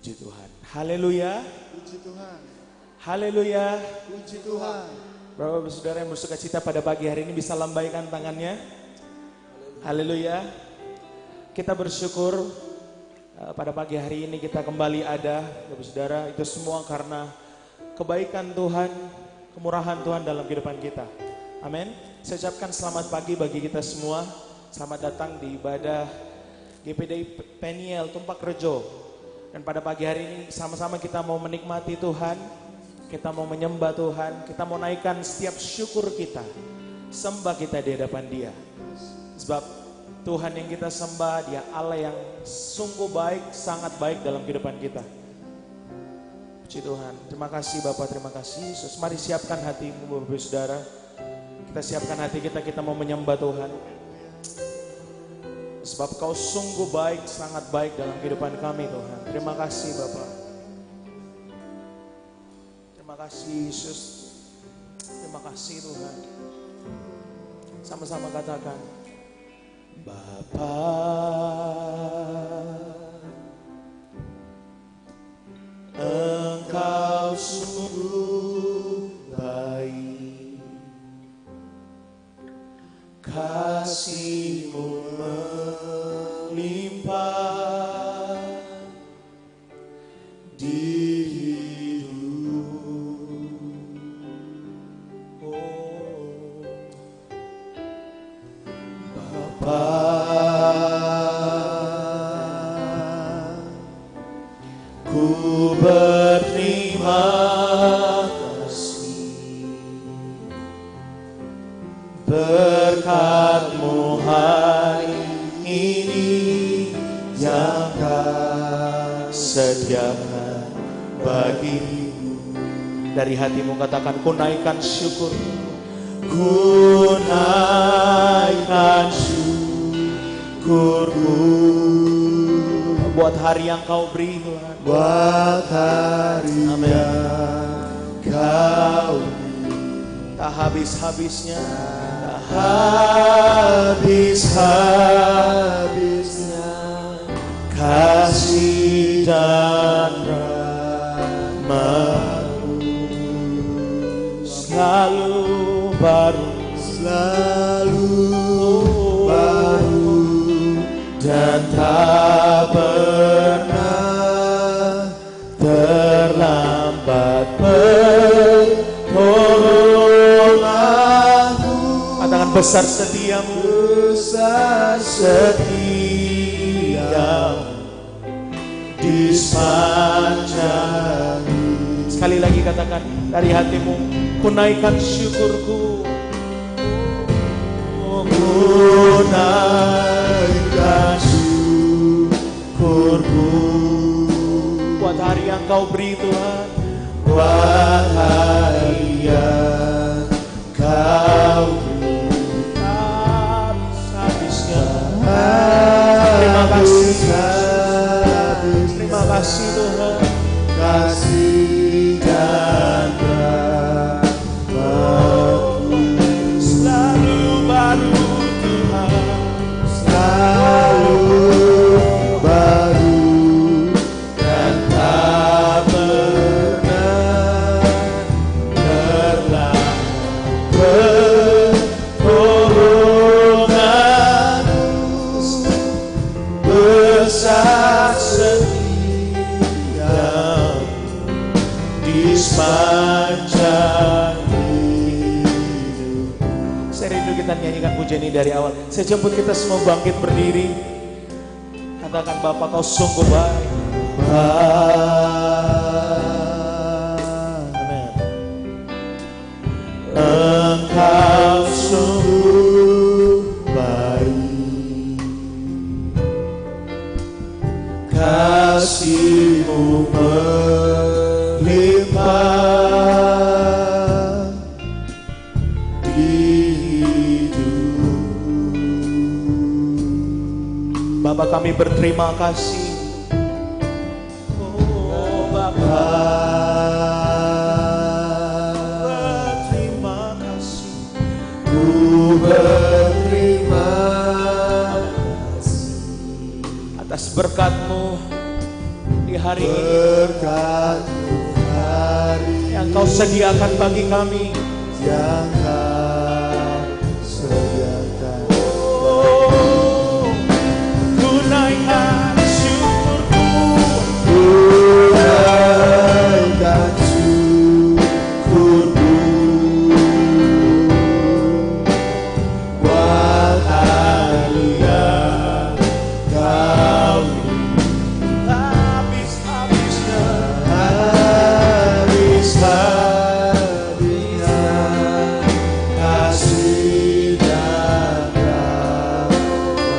Puji Tuhan. Haleluya. Puji Tuhan. Haleluya. Puji Tuhan. Bapak-bapak saudara yang bersuka cita pada pagi hari ini bisa lambaikan tangannya. Haleluya. Kita bersyukur pada pagi hari ini kita kembali ada, Bapak saudara, itu semua karena kebaikan Tuhan, kemurahan Tuhan dalam kehidupan kita. Amin. Saya ucapkan selamat pagi bagi kita semua. Selamat datang di ibadah GPDI Peniel Tumpak Rejo. Dan pada pagi hari ini sama-sama kita mau menikmati Tuhan, kita mau menyembah Tuhan, kita mau naikkan setiap syukur kita, sembah kita di hadapan Dia. Sebab Tuhan yang kita sembah, Dia Allah yang sungguh baik, sangat baik dalam kehidupan kita. Puji Tuhan. Terima kasih Bapak, terima kasih Yesus. Mari siapkan hatimu Bapak Saudara. Kita siapkan hati kita, kita mau menyembah Tuhan. Sebab Kau sungguh baik, sangat baik dalam kehidupan kami Tuhan. Terima kasih Bapak. Terima kasih Yesus. Terima kasih Tuhan. Sama-sama katakan, Bapa, Engkau sungguh baik, kasih-Mu melimpah di hidup. Oh, Bapa, ku berterima kasih berkat-Mu hari ini yang Kau sediakan bagiku. Dari hatimu katakan, ku naikkan syukur, ku naikkan syukurku buat hari yang Kau beri Tuhan, Buat hari Amin. yang Kau tak habis-habisnya, tak habis-habisnya kasih dan rahmat-Mu selalu baru, dan tak pernah terlambat pertolongan-Mu. Katakan, besar setiamu, besar setia di sepanjang. Sekali lagi katakan dari hatimu, ku naikkan syukurku, ku naikkan syukurku buat hari yang Kau beri Tuhan, buat hari yang Kau beri habis-habisnya. Terima kasih, terima kasih Tuhan, kasih dan rahmat-Mu selalu baru Tuhan, selalu baru dan tak pernah terlambat pertolongan-Mu besar setia di sepanjang hidup. Saya rindu kita nyanyikan pujian ini dari awal. Saya jemput kita semua bangkit berdiri. Katakan, Bapa, Kau sungguh baik. Amin. Engkau sungguh baik, kasih-Mu melimpah di hidup. Bapa, kami berterima kasih. Oh Bapa, berterima kasih. Ku berterima kasih atas berkat-Mu di hari ini. sediakan bagi kami. Yang Kau sediakan. Ku naikkan syukurku, Ku naikkan syukurku, buat haleluya Kau habis-habisnya habis-habisnya kasih dan rahmat-Mu.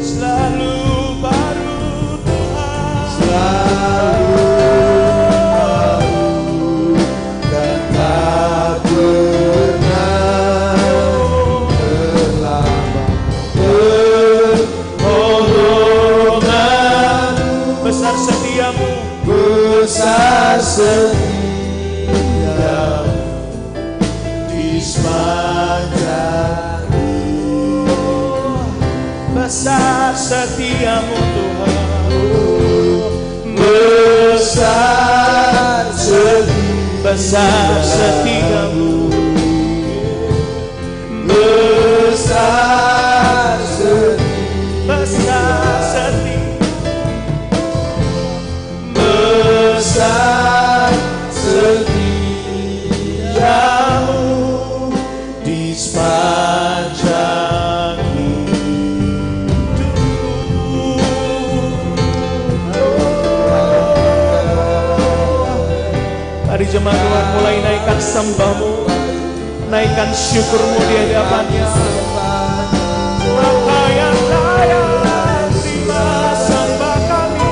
selalu baru Tuhan. Selalu baru dan tak pernah terlambat. Pertolongan-Mu Besar setiamu, besar setia di sepanjang hidup. besar setiamu Tuhan. Besar setia, Besar setiamu, besar setia, besar setiamu, besar setiamu di sepanjang Mari jemaat Tuhan mulai naikkan sembahmu, naikkan syukurmu di hadapannya. Apa yang layak terima sembah kami.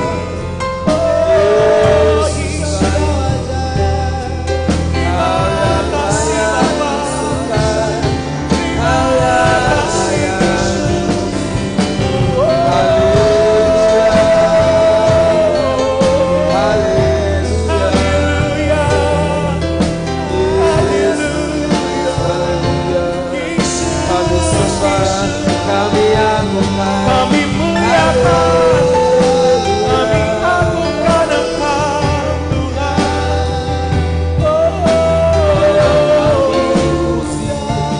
Oh Yesus, terima kasih Bapa, terima kasih Yesus. Haleluya, kami muliakan, kami agungkan Engkau Tuhan.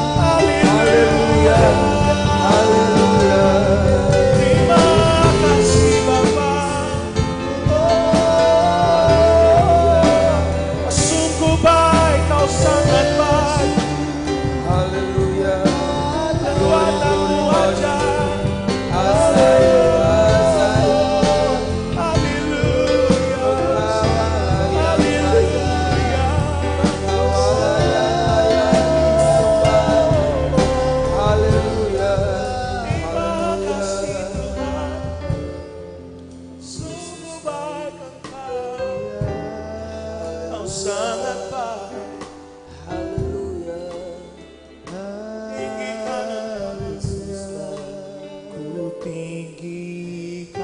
Haleluya, terima kasih Bapa. Sungguh baik, Kau sangat baik. Perbuatanmu ajaib. Sangat baik, tinggikan ku tinggikan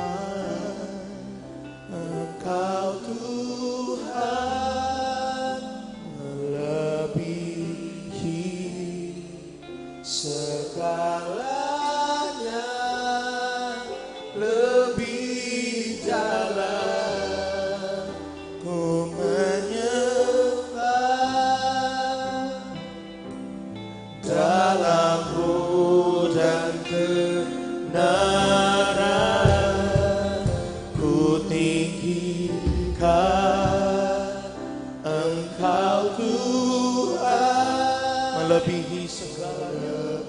Engkau Tuhan, melebihi segalanya, lebih dalam ku menyembah dalam roh dan kebenaran. Ku tinggikan Engkau Tuhan, melebihi segalanya,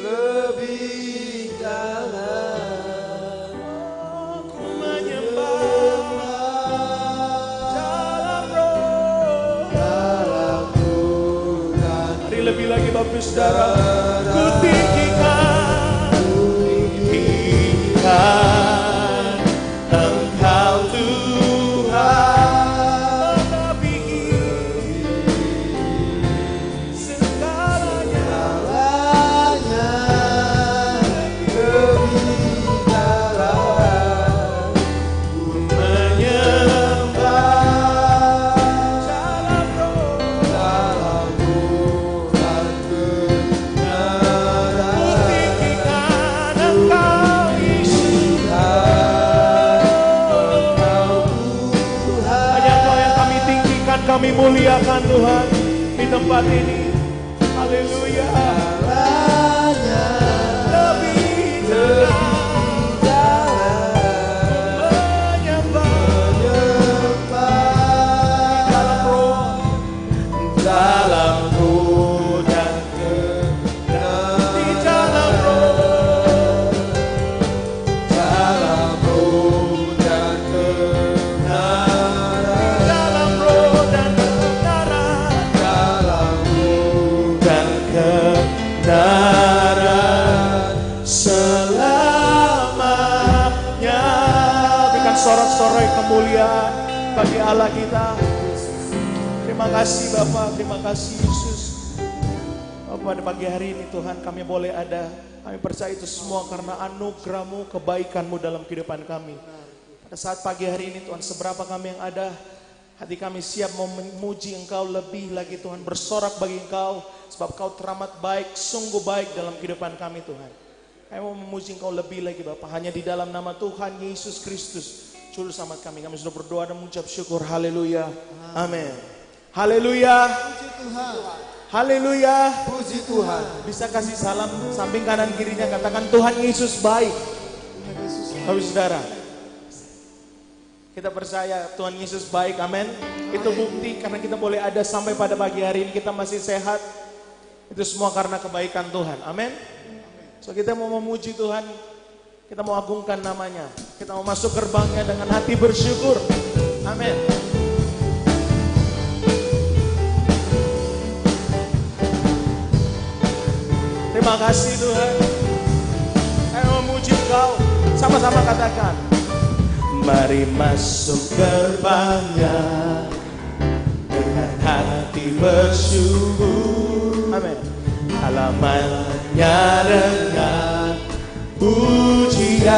lebih dalam ku menyembah dalam roh. Mari lebih lagi Bapak Saudara, ku tinggikan Engkau Tuhan, melebihi segalanya, ku menyembah dalam roh. dimuliakan Tuhan di tempat ini. Haleluya. Lebih dalam menyembah dalam roh dan kebenaran. Di dalam roh dan kebenaran. Dalam roh dan kebenaran. Dalam roh dan kebenaran selamanya. Berikan sorak-sorai kemuliaan bagi Allah kita. Terima kasih Bapak, terima kasih Yesus. Bapak, pada pagi hari ini Tuhan kami boleh ada. Kami percaya itu semua karena anugerah-Mu, kebaikan-Mu dalam kehidupan kami. Pada saat pagi hari ini Tuhan, seberapa kami yang ada, hati kami siap mau memuji Engkau lebih lagi Tuhan. Bersorak bagi Engkau, sebab Engkau teramat baik, sungguh baik dalam kehidupan kami Tuhan. Kami mau memuji Engkau lebih lagi Bapak, hanya di dalam nama Tuhan Yesus Kristus, Juru Selamat kami. Kami sudah berdoa dan mengucap syukur. Haleluya. Amin. Haleluya. Puji Tuhan. Haleluya. Puji Tuhan. Bisa kasih salam samping kanan kirinya, katakan Tuhan Yesus baik. Bapak saudara, kita percaya Tuhan Yesus baik, amin. Itu bukti karena kita boleh ada sampai pada pagi hari ini, kita masih sehat. Itu semua karena kebaikan Tuhan, amin. So kita mau memuji Tuhan, kita mau agungkan namanya, kita mau masuk gerbangnya dengan hati bersyukur, amin. Terima kasih Tuhan. Saya memuji Engkau. Sama-sama katakan. Mari masuk gerbangnya dengan hati bersyukur. Amin. Halamannya dengan pujian,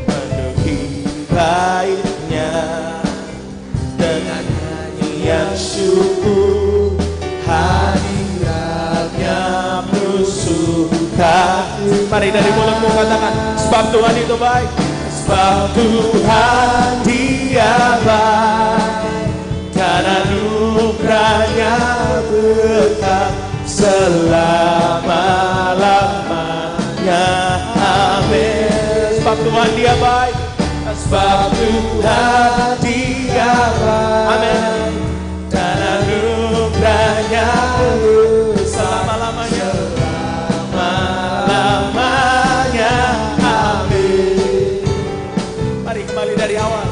penuhi baitnya dengan nyanyian syukur. Hadiratnya penuh sukacita. Mari dari mulutmu katakan, sebab Tuhan itu baik. Sebab Tuhan Dia baik, dan anugerahnya berkat selama-lamanya. Amin. Sebab Tuhan Dia baik. Sebab Tuhan Dia baik. Amin. Dan anugerahnya selama-lamanya. Selama-lamanya. Amin. Mari kembali dari awal.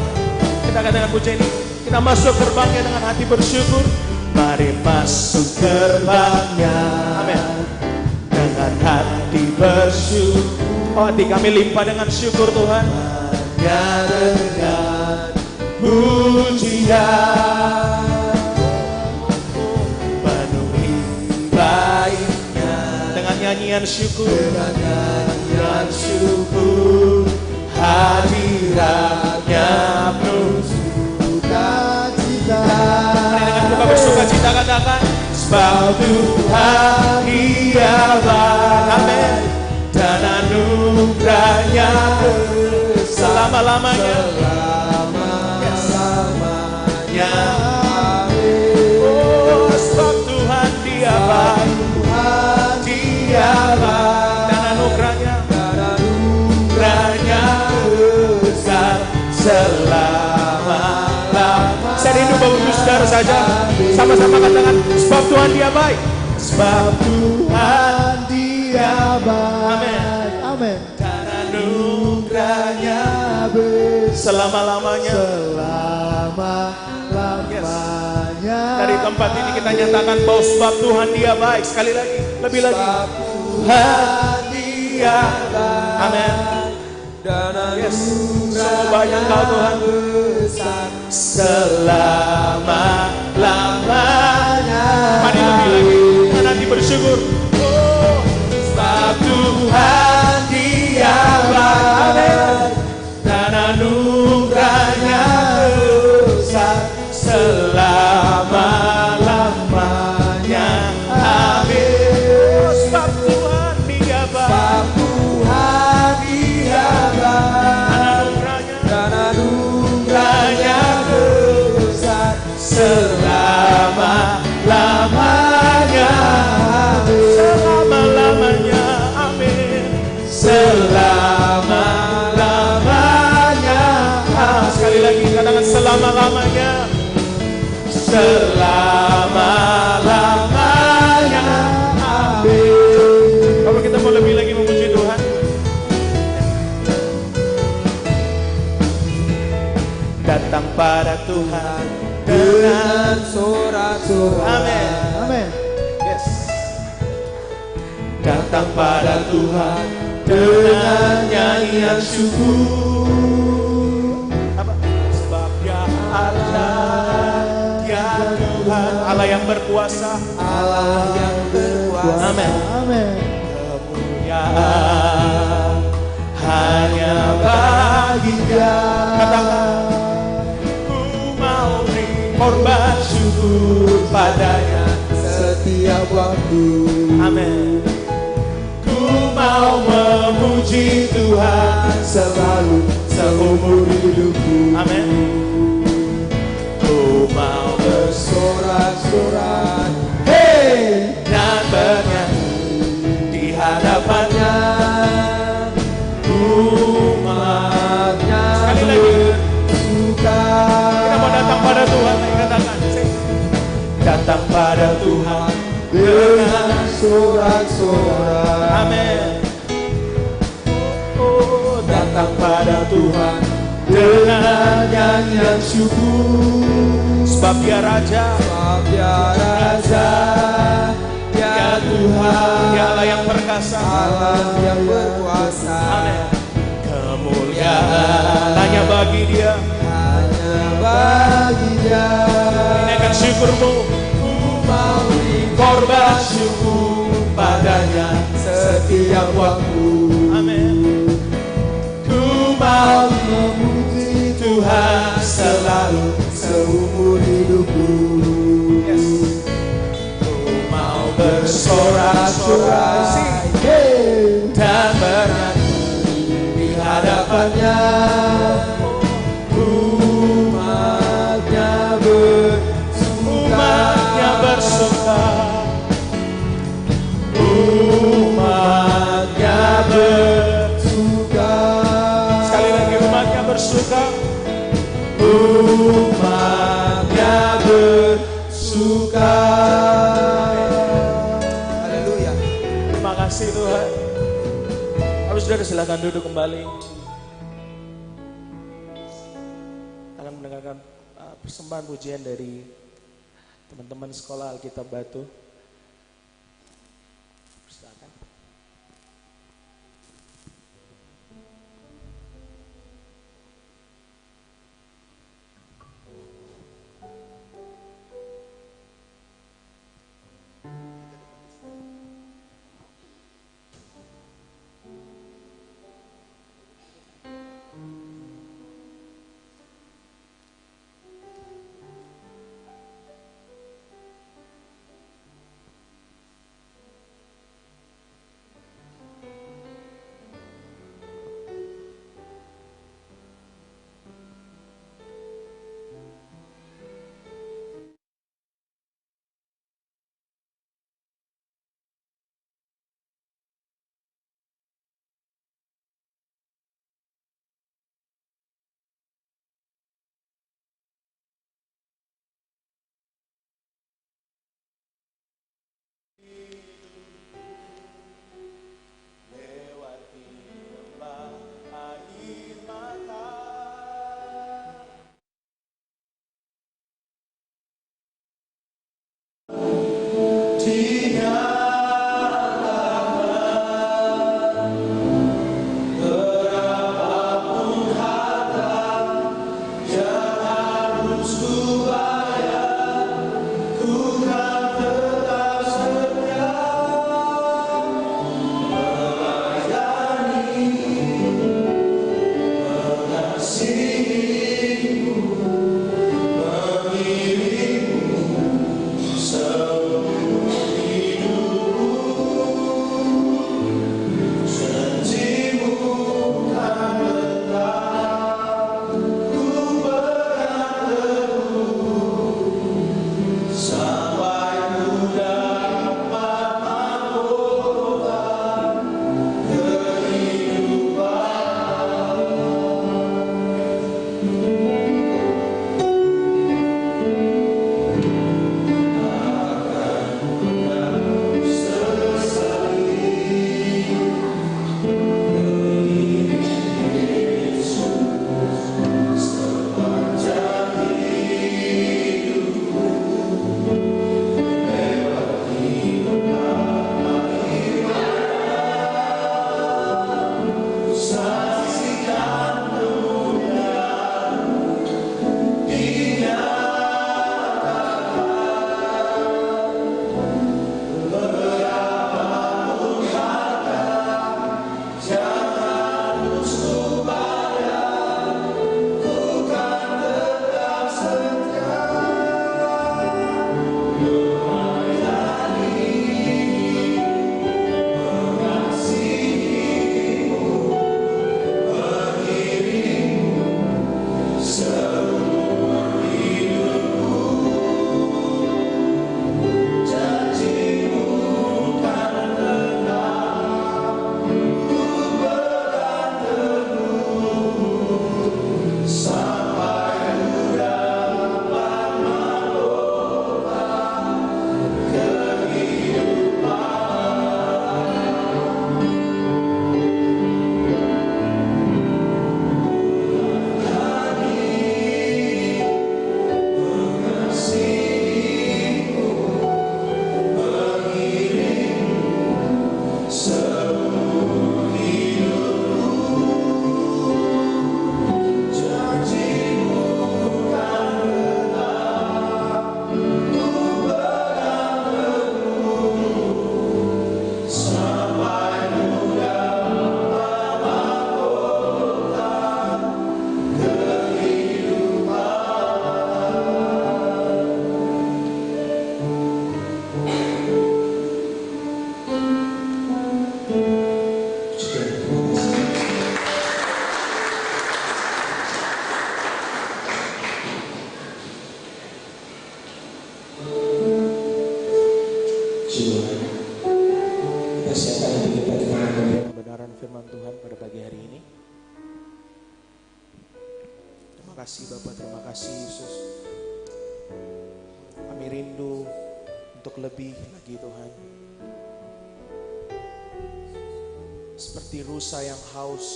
Kita katakan puji ini. Kita masuk gerbangnya dengan hati bersyukur. Mari masuk gerbangnya. Amin. Dengan hati bersyukur. Oh, hati kami limpah dengan syukur Tuhan. Hanya dengan pujian, penuhi baitnya dengan nyanyian syukur. Dengan nyanyian syukur, hadiratnya penuh sukacita. Mari dengan buka bersukacita katakan, sebab Tuhan Dia baik. Amin. Dan anugerahnya selama-lamanya. Selama-lamanya. Oh, sebab Tuhan Dia baik. Tuhan Dia baik. Dan anugerahnya besar selama-lamanya. Saya rindu bapak saudara saja. Sama-sama katakan, sebab Tuhan Dia baik. Sebab Tuhan Dia baik. Amin. Amin. Dan anugerahnya selama-lamanya. Selama-lamanya. Dari tempat ini kita nyatakan bahwa sebab Tuhan Dia baik. Sekali lagi, lebih lagi. Tuhan Dia baik. Amin. Yes. Semua banyak Kau Tuhan. Selama-lamanya. Mari lebih lagi. Dengan hati bersyukur. Oh, sebab Tuhan Dia baik. Dan anugerahnya besar selama-lamanya. Amin. Sebab Tuhan Dia baik. Sebab Tuhan Dia baik. Dan anugerahnya besar selama-lamanya. Amin. Kalau kita mau lebih lagi memuji Tuhan, datang pada Tuhan dengan sorak-sorai. Amin. Amin. Yes. Datang pada Tuhan dengan nyanyian syukur. Apa? Sebab Dia Allah, Dia Tuhan, Allah yang berkuasa, Allah yang berkuasa. Amin. Amin. Kemuliaan hanya bagi Dia. Katakan, ku mau beri korban syukur padanya Setiap waktu. Amin. Ku mau memuji Tuhan Selalu seumur hidupku. Amin. Ku mau bersorak-sorai, hey, dan bernyanyi di hadapannya. umatnya Sekali lagi, bersuka. kita mau datang pada Tuhan. Katakan, datang pada Tuhan Dengan sorak-sorai. Amin. Oh, datang pada Tuhan dengan nyanyian syukur. Sebab Dia Raja, Sebab Dia Raja, Dia Tuhan, Dia Allah yang perkasa, Allah yang berkuasa. Amin. Kemuliaan hanya bagi Dia, Hanya bagi Dia. naikkan syukurmu, Ku mau beri korban syukur padanya. setiap waktu. Amin. Ku mau memuji Tuhan selalu Seumur hidupku. Yes. Ku mau bersorak-sorai Hey, dan bernyanyi di hadapannya. umatnya bersuka. Umatnya bersuka, umatnya Bersuka. sekali lagi umatnya bersuka, Umatnya bersuka. Haleluya. Terima kasih Tuhan. Lalu saudara silakan duduk kembali. Akan mendengarkan persembahan pujian dari teman-teman sekolah Alkitab Batu. Silakan. Kebenaran firman Tuhan pada pagi hari ini. Terima kasih Bapak, terima kasih Yesus. Kami rindu untuk lebih lagi Tuhan. Seperti rusa yang haus,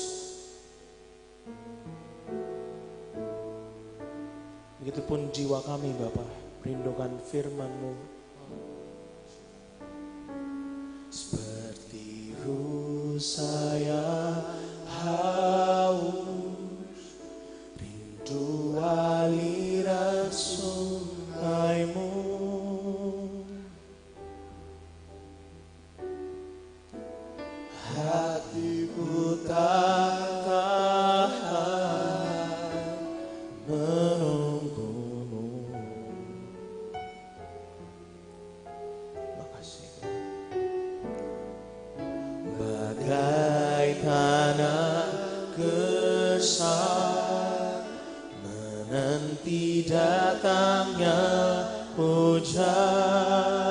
begitupun jiwa kami Bapak, merindukan firman-Mu. Seperti rusa yang haus, rindu aliran sungai-Mu. Hatiku tak tahan menunggu-Mu. Makasih bagai tanah gersang menanti datangnya hujan.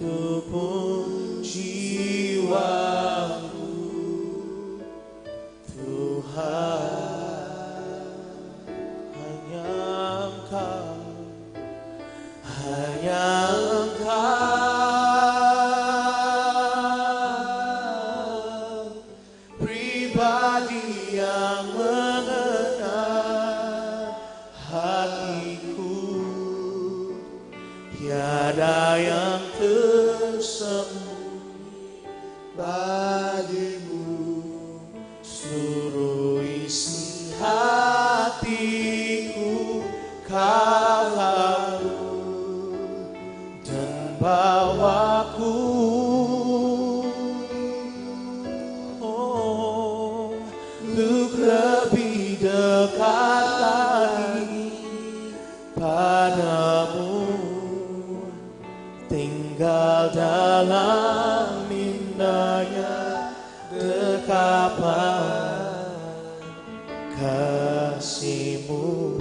Begitupun jiwaku Tuhan, hanya Engkau, hanya Engkau, pribadi yang mengenal hatiku. Tiada yang tersembunyi bagimu, seluruh isi hatiku Kau lalu dan bawaku untuk lebih dekat lagi padamu, tinggal dalam indahnya dekapan kasih-Mu.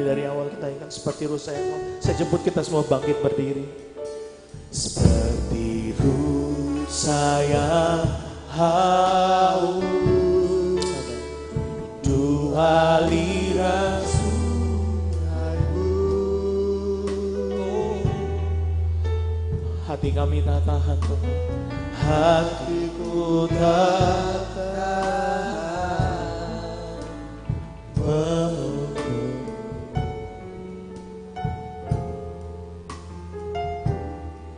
Dari awal kita ingat seperti rusa yang haus. Saya jemput kita semua bangkit berdiri. Seperti rusa yang haus, dua aliran sungai-Mu. Hati kami tak tahan Tuhan, hatiku tak tahan menunggu.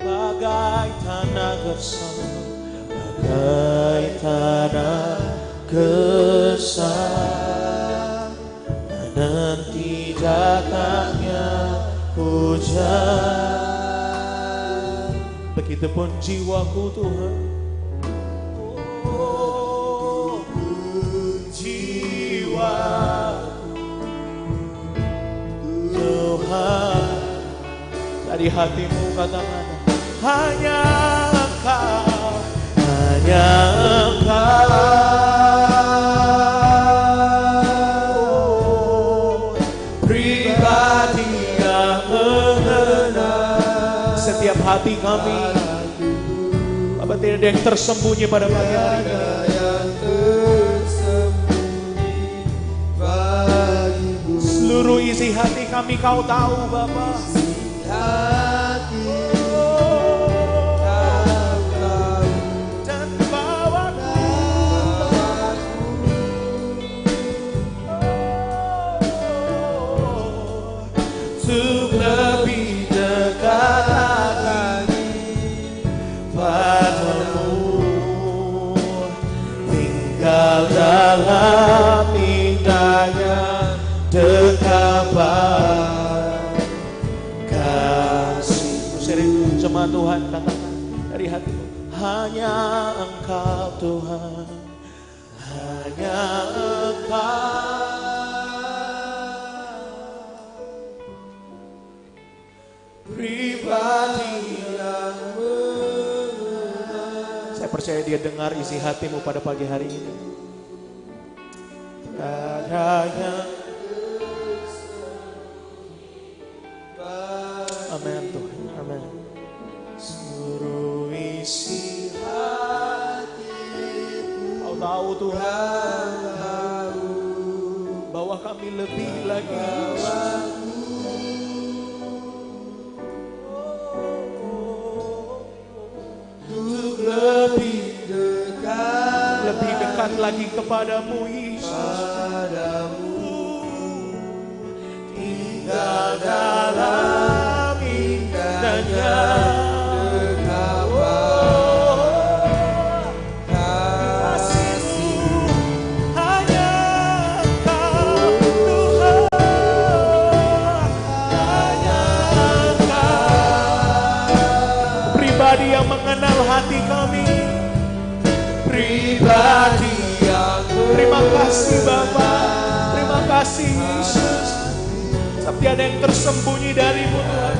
Bagai tanah gersang, bagai tanah gersang menanti datangnya hujan. Begitupun jiwaku Tuhan, jiwaku Tuhan, dari hatimu katakan hanya Engkau, hanya Engkau, pribadi yang mengenal setiap hati kami. Bapak, tidak ada yang tersembunyi pada pagi hari ini. Seluruh isi hati kami Kau tahu Bapak. Dalam indahnya dekapan kasih-Mu. Sering sama Tuhan katakan dari hatimu, hanya Engkau Tuhan, hanya Engkau, pribadi yang Saya percaya Dia dengar isi hatimu pada pagi hari ini. Adanya. Amin Tuhan, amin. Seluruh isi hatiku, Kau tahu Tuhan, bahwa kami lebih lagi. Untuk lebih dekat lagi kepadamu Yesus. Tinggal dalam indahnya kasih-Mu, hanya Engkau Tuhan, hanya Engkau pribadi yang mengenal hati kami, pribadi yang terima kasih Bapa, terima kasih Yesus. Tapi ada yang tersembunyi darimu Tuhan.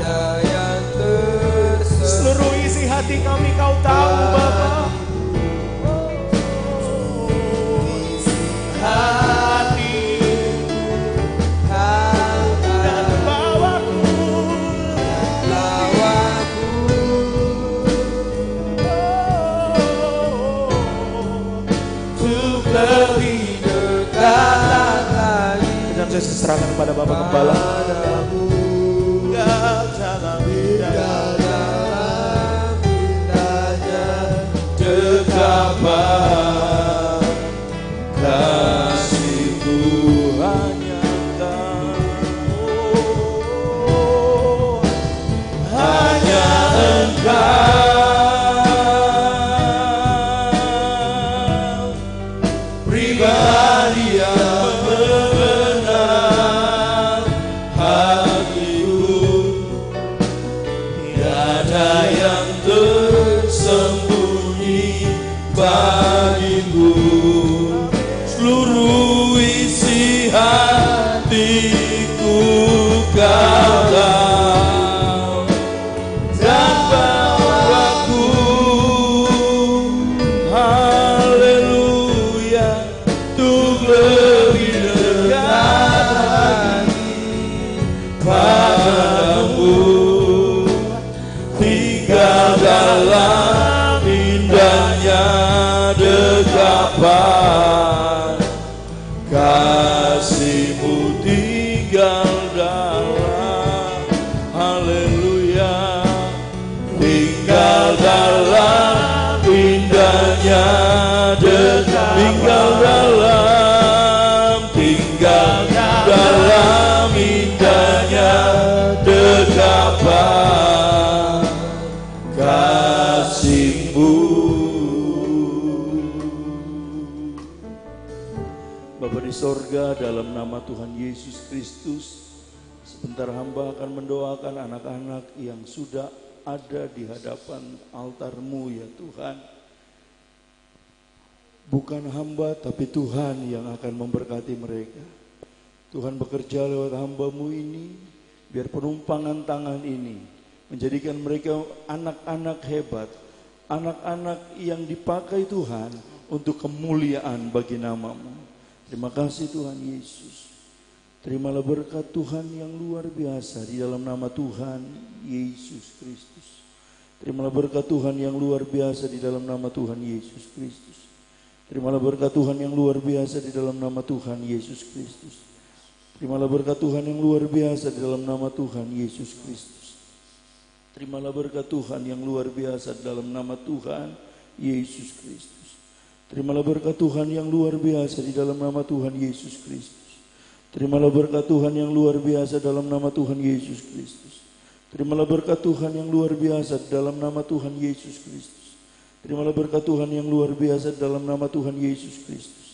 Seluruh isi hati kami Kau tahu Bapa. Hati dan bawaku untuk lebih dekat lagi. Dan saya serahkan kepada Bapak Gembala. Dekapan kasih-Mu hanya Engkau, hanya Engkau pribadi yang mengenal hatiku. Tiada yang tersembunyi bagimu, seluruh isi hatiku Kau tahu, dan bawaku, haleluya, untuk lebih dekat lagi padamu, tinggal dalam indahnya dekapan kasih-Mu, tinggal dalam, haleluya, tinggal dalam indahnya dekapan, tinggal dalam indahnya dekapan kasih-Mu. Bapa di sorga, dalam nama Tuhan Yesus Kristus, sebentar hamba akan mendoakan anak-anak yang sudah ada di hadapan altar-Mu ya Tuhan. Bukan hamba tapi Tuhan yang akan memberkati mereka. Tuhan bekerja lewat hamba-Mu ini, biar penumpangan tangan ini menjadikan mereka anak-anak hebat, anak-anak yang dipakai Tuhan untuk kemuliaan bagi nama-Mu. Terima kasih Tuhan Yesus. Terimalah berkat Tuhan yang luar biasa di dalam nama Tuhan Yesus Kristus. Terimalah berkat Tuhan yang luar biasa di dalam nama Tuhan Yesus Kristus. Terimalah berkat Tuhan yang luar biasa di dalam nama Tuhan Yesus Kristus. Terimalah berkat Tuhan yang luar biasa di dalam nama Tuhan Yesus Kristus. Terimalah berkat Tuhan yang luar biasa di dalam nama Tuhan Yesus Kristus. Terimalah berkat Tuhan yang luar biasa di dalam nama Tuhan Yesus Kristus. Terimalah berkat Tuhan yang luar biasa dalam nama Tuhan Yesus Kristus. Terimalah berkat Tuhan yang luar biasa dalam nama Tuhan Yesus Kristus. Terimalah berkat Tuhan yang luar biasa dalam nama Tuhan Yesus Kristus.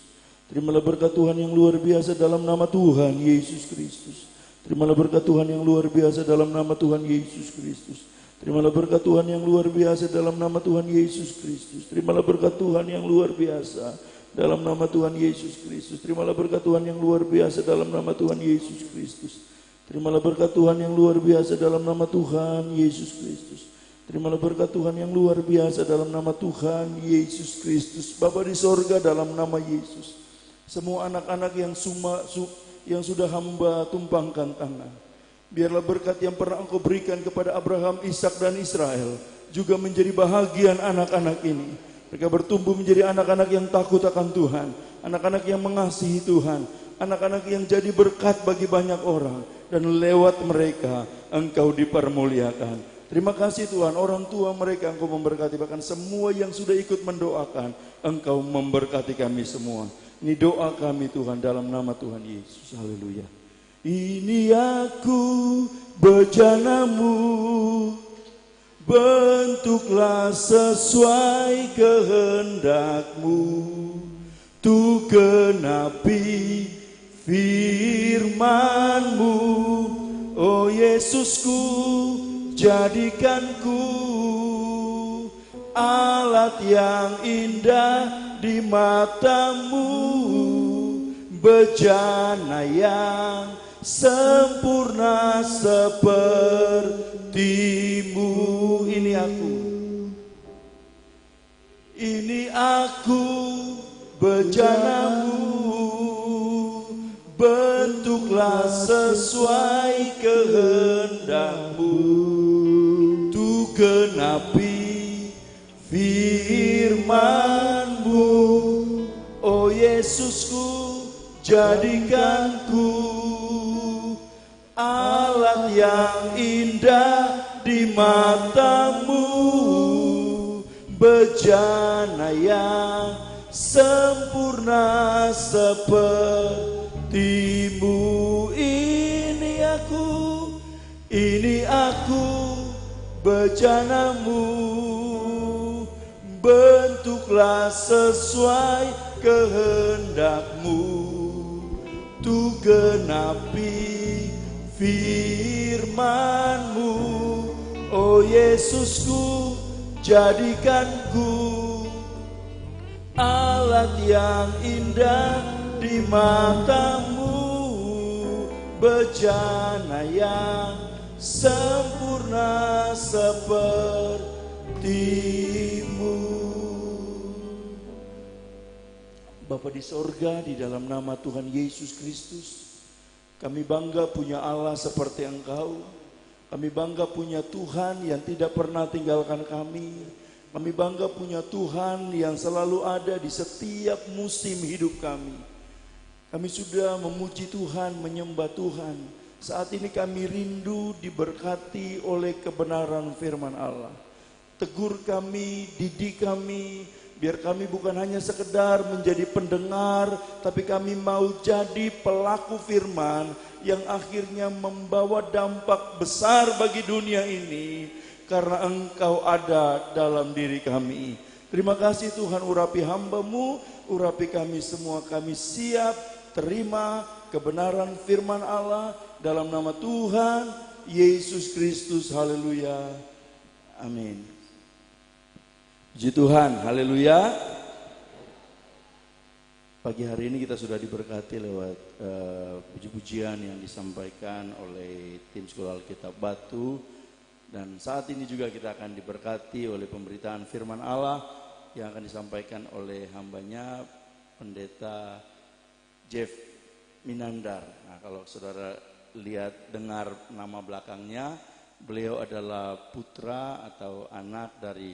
Terimalah berkat Tuhan yang luar biasa dalam nama Tuhan Yesus Kristus. Terimalah berkat Tuhan yang luar biasa dalam nama Tuhan Yesus Kristus. Terimalah berkat Tuhan yang luar biasa dalam nama Tuhan Yesus Kristus. Terimalah berkat Tuhan yang luar biasa dalam nama Tuhan Yesus Kristus. Terimalah berkat Tuhan yang luar biasa dalam nama Tuhan Yesus Kristus. Terimalah berkat Tuhan yang luar biasa dalam nama Tuhan Yesus Kristus. Terimalah berkat Tuhan yang luar biasa dalam nama Tuhan Yesus Kristus. Bapa di sorga dalam nama Yesus. Semua anak-anak yang sudah hamba tumpangkan tangan. Biarlah berkat yang pernah Engkau berikan kepada Abraham, Ishak dan Israel juga menjadi bahagian anak-anak ini. Mereka bertumbuh menjadi anak-anak yang takut akan Tuhan, anak-anak yang mengasihi Tuhan, anak-anak yang jadi berkat bagi banyak orang, dan lewat mereka Engkau dipermuliakan. Terima kasih Tuhan, orang tua mereka Engkau memberkati, bahkan semua yang sudah ikut mendoakan, Engkau memberkati kami semua. Ini doa kami Tuhan dalam nama Tuhan Yesus. Haleluya. Ini aku bejanamu, bentuklah sesuai kehendak-Mu, tu genapi firman-Mu. Oh Yesusku, jadikanku alat yang indah di mata-Mu, bejana yang sempurna seperti-Mu. Ini aku bejanamu, bentuklah sesuai kehendak-Mu, tu genapi firman-Mu. Oh Yesusku, jadikanku alat yang indah di mata-Mu, bejana yang sempurna seperti-Mu. Ini aku bejanamu, bentuklah sesuai kehendak-Mu, tu genapi firman-Mu. Oh Yesusku, jadikanku alat yang indah di mata-Mu, bejana yang sempurna seperti-Mu. Bapa di sorga, di dalam nama Tuhan Yesus Kristus, kami bangga punya Allah seperti Engkau. Kami bangga punya Tuhan yang tidak pernah tinggalkan kami. Kami bangga punya Tuhan yang selalu ada di setiap musim hidup kami. Kami sudah memuji Tuhan, menyembah Tuhan. Saat ini kami rindu diberkati oleh kebenaran firman Allah. Tegur kami, didik kami, biar kami bukan hanya sekedar menjadi pendengar, tapi kami mau jadi pelaku firman yang akhirnya membawa dampak besar bagi dunia ini, karena Engkau ada dalam diri kami. Terima kasih Tuhan, urapi hamba-Mu, urapi kami semua. Kami siap terima kebenaran firman Allah dalam nama Tuhan Yesus Kristus. Haleluya. Amin. Puji Tuhan, haleluya. Pagi hari ini kita sudah diberkati lewat puji-pujian yang disampaikan oleh tim Sekolah Alkitab Batu. Dan saat ini juga kita akan diberkati oleh pemberitaan firman Allah yang akan disampaikan oleh hambanya Pendeta Jeff Minandar. Nah, kalau saudara lihat, dengar nama belakangnya, beliau adalah putra atau anak dari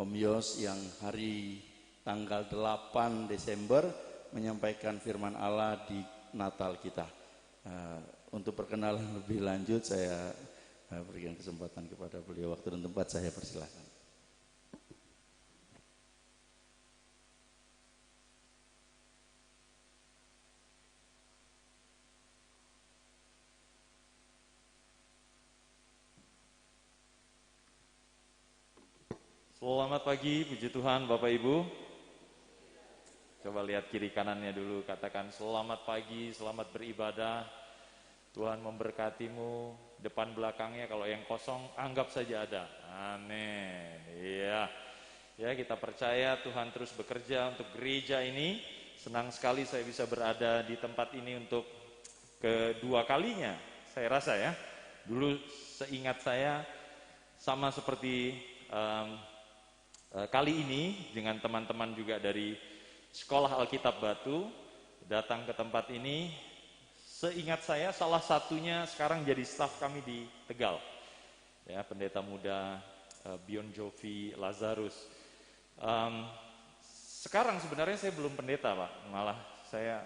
Om Yos yang hari tanggal 8 Desember menyampaikan firman Allah di Natal kita. Untuk perkenalan lebih lanjut, saya berikan kesempatan kepada beliau. Waktu dan tempat saya persilakan. Selamat pagi, puji Tuhan Bapak Ibu. Coba lihat kiri kanannya dulu, katakan selamat pagi, selamat beribadah. Tuhan memberkatimu, depan belakangnya kalau yang kosong anggap saja ada. Amin. Iya. Ya, kita percaya Tuhan terus bekerja untuk gereja ini. Senang sekali saya bisa berada di tempat ini untuk kedua kalinya saya rasa ya. Dulu seingat saya sama seperti kali ini dengan teman-teman juga dari Sekolah Alkitab Batu datang ke tempat ini. Seingat saya salah satunya sekarang jadi staf kami di Tegal. Ya, pendeta muda Bion Jovi Lazarus. Sekarang sebenarnya saya belum pendeta, Pak. Malah saya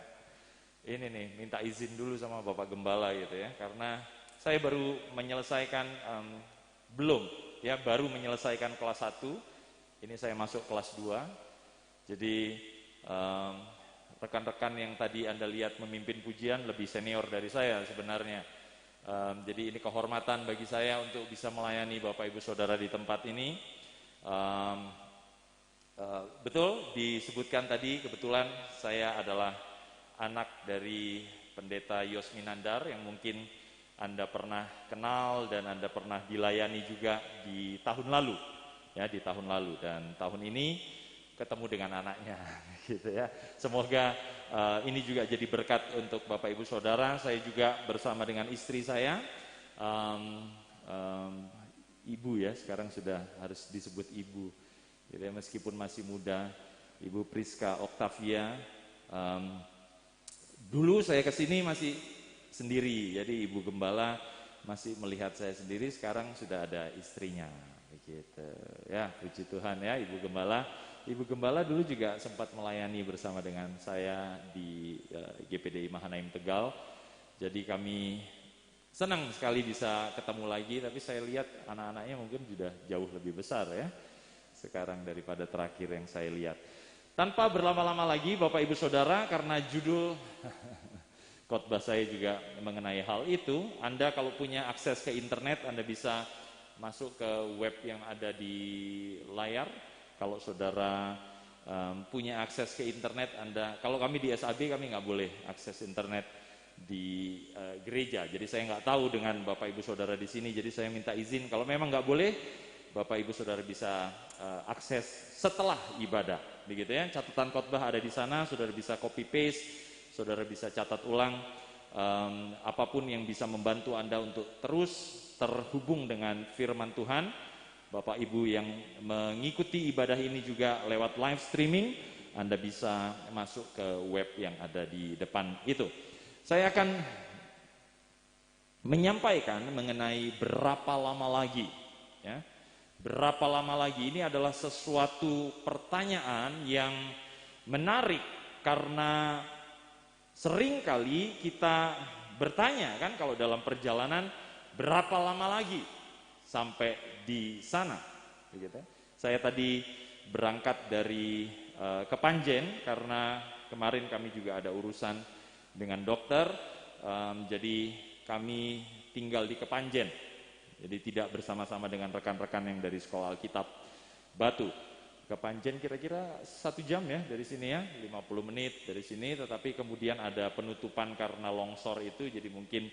ini nih minta izin dulu sama Bapak Gembala gitu ya, karena saya baru menyelesaikan baru menyelesaikan kelas 1. Ini saya masuk kelas 2. Jadi rekan-rekan yang tadi Anda lihat memimpin pujian lebih senior dari saya sebenarnya. Jadi ini kehormatan bagi saya untuk bisa melayani Bapak Ibu Saudara di tempat ini. Betul disebutkan tadi, kebetulan saya adalah anak dari pendeta Yosminandar yang mungkin Anda pernah kenal dan Anda pernah dilayani juga di tahun lalu, ya di tahun lalu, dan tahun ini ketemu dengan anaknya, gitu ya. Semoga ini juga jadi berkat untuk Bapak Ibu Saudara. Saya juga bersama dengan istri saya, ibu ya, sekarang sudah harus disebut ibu, gitu ya, meskipun masih muda, Ibu Priska Octavia. Dulu saya kesini masih sendiri, jadi Ibu Gembala masih melihat saya sendiri, sekarang sudah ada istrinya, begitu ya, puji Tuhan ya. Ibu Gembala dulu juga sempat melayani bersama dengan saya di GPDI Mahanaim Tegal. Jadi kami senang sekali bisa ketemu lagi, tapi saya lihat anak-anaknya mungkin sudah jauh lebih besar ya sekarang daripada terakhir yang saya lihat. Tanpa berlama-lama lagi Bapak Ibu Saudara, karena judul khotbah saya juga mengenai hal itu. Anda kalau punya akses ke internet, Anda bisa masuk ke web yang ada di layar. Kalau saudara punya akses ke internet, kalau kami di SAB kami nggak boleh akses internet di gereja. Jadi saya nggak tahu dengan Bapak Ibu Saudara di sini. Jadi saya minta izin, kalau memang nggak boleh, Bapak Ibu Saudara bisa akses setelah ibadah, begitu ya. Catatan khotbah ada di sana, saudara bisa copy paste. Saudara bisa catat ulang, apapun yang bisa membantu Anda untuk terus terhubung dengan firman Tuhan. Bapak Ibu yang mengikuti ibadah ini juga lewat live streaming, Anda bisa masuk ke web yang ada di depan itu. Saya akan menyampaikan mengenai berapa lama lagi, ya. Berapa lama lagi ini adalah sesuatu pertanyaan yang menarik, karena seringkali kita bertanya kan kalau dalam perjalanan, berapa lama lagi sampai di sana, begitu. Saya tadi berangkat dari Kepanjen karena kemarin kami juga ada urusan dengan dokter, jadi kami tinggal di Kepanjen. Jadi tidak bersama-sama dengan rekan-rekan yang dari Sekolah Alkitab Batu. Kepanjen kira-kira 1 jam ya dari sini ya, 50 menit dari sini, tetapi kemudian ada penutupan karena longsor itu, jadi mungkin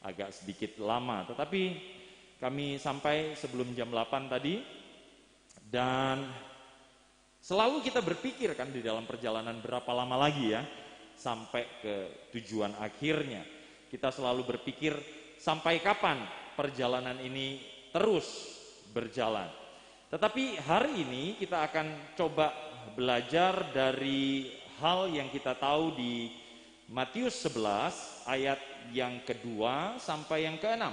agak sedikit lama. Tetapi kami sampai sebelum jam 8 tadi, dan selalu kita berpikir kan di dalam perjalanan berapa lama lagi ya sampai ke tujuan akhirnya. Kita selalu berpikir sampai kapan perjalanan ini terus berjalan. Tetapi hari ini kita akan coba belajar dari hal yang kita tahu di Matius 11 ayat yang kedua sampai yang ke-6.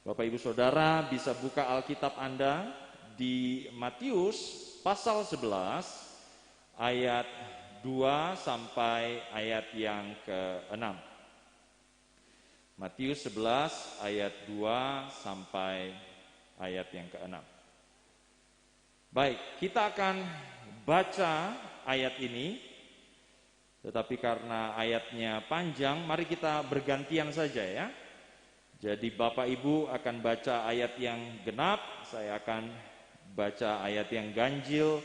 Bapak Ibu Saudara bisa buka Alkitab Anda di Matius pasal 11 ayat 2 sampai ayat yang ke-6. Matius 11 ayat 2 sampai ayat yang ke-6. Baik, kita akan baca ayat ini, tetapi karena ayatnya panjang, mari kita bergantian saja ya. Jadi Bapak Ibu akan baca ayat yang genap, saya akan baca ayat yang ganjil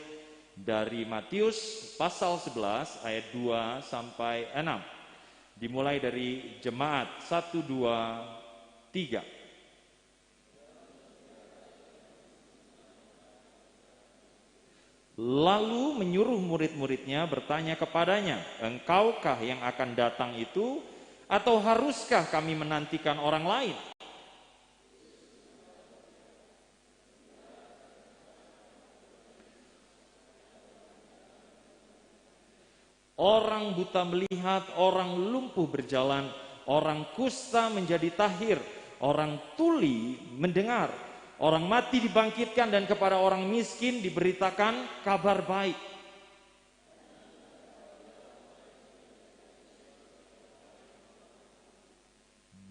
dari Matius pasal 11 ayat 2 sampai 6. Dimulai dari jemaat 1, 2, 3. Lalu menyuruh murid-muridnya bertanya kepadanya, engkaukah yang akan datang itu Atau haruskah kami menantikan orang lain? Orang buta melihat, orang lumpuh berjalan, orang kusta menjadi tahir, orang tuli mendengar, orang mati dibangkitkan, dan kepada orang miskin diberitakan kabar baik.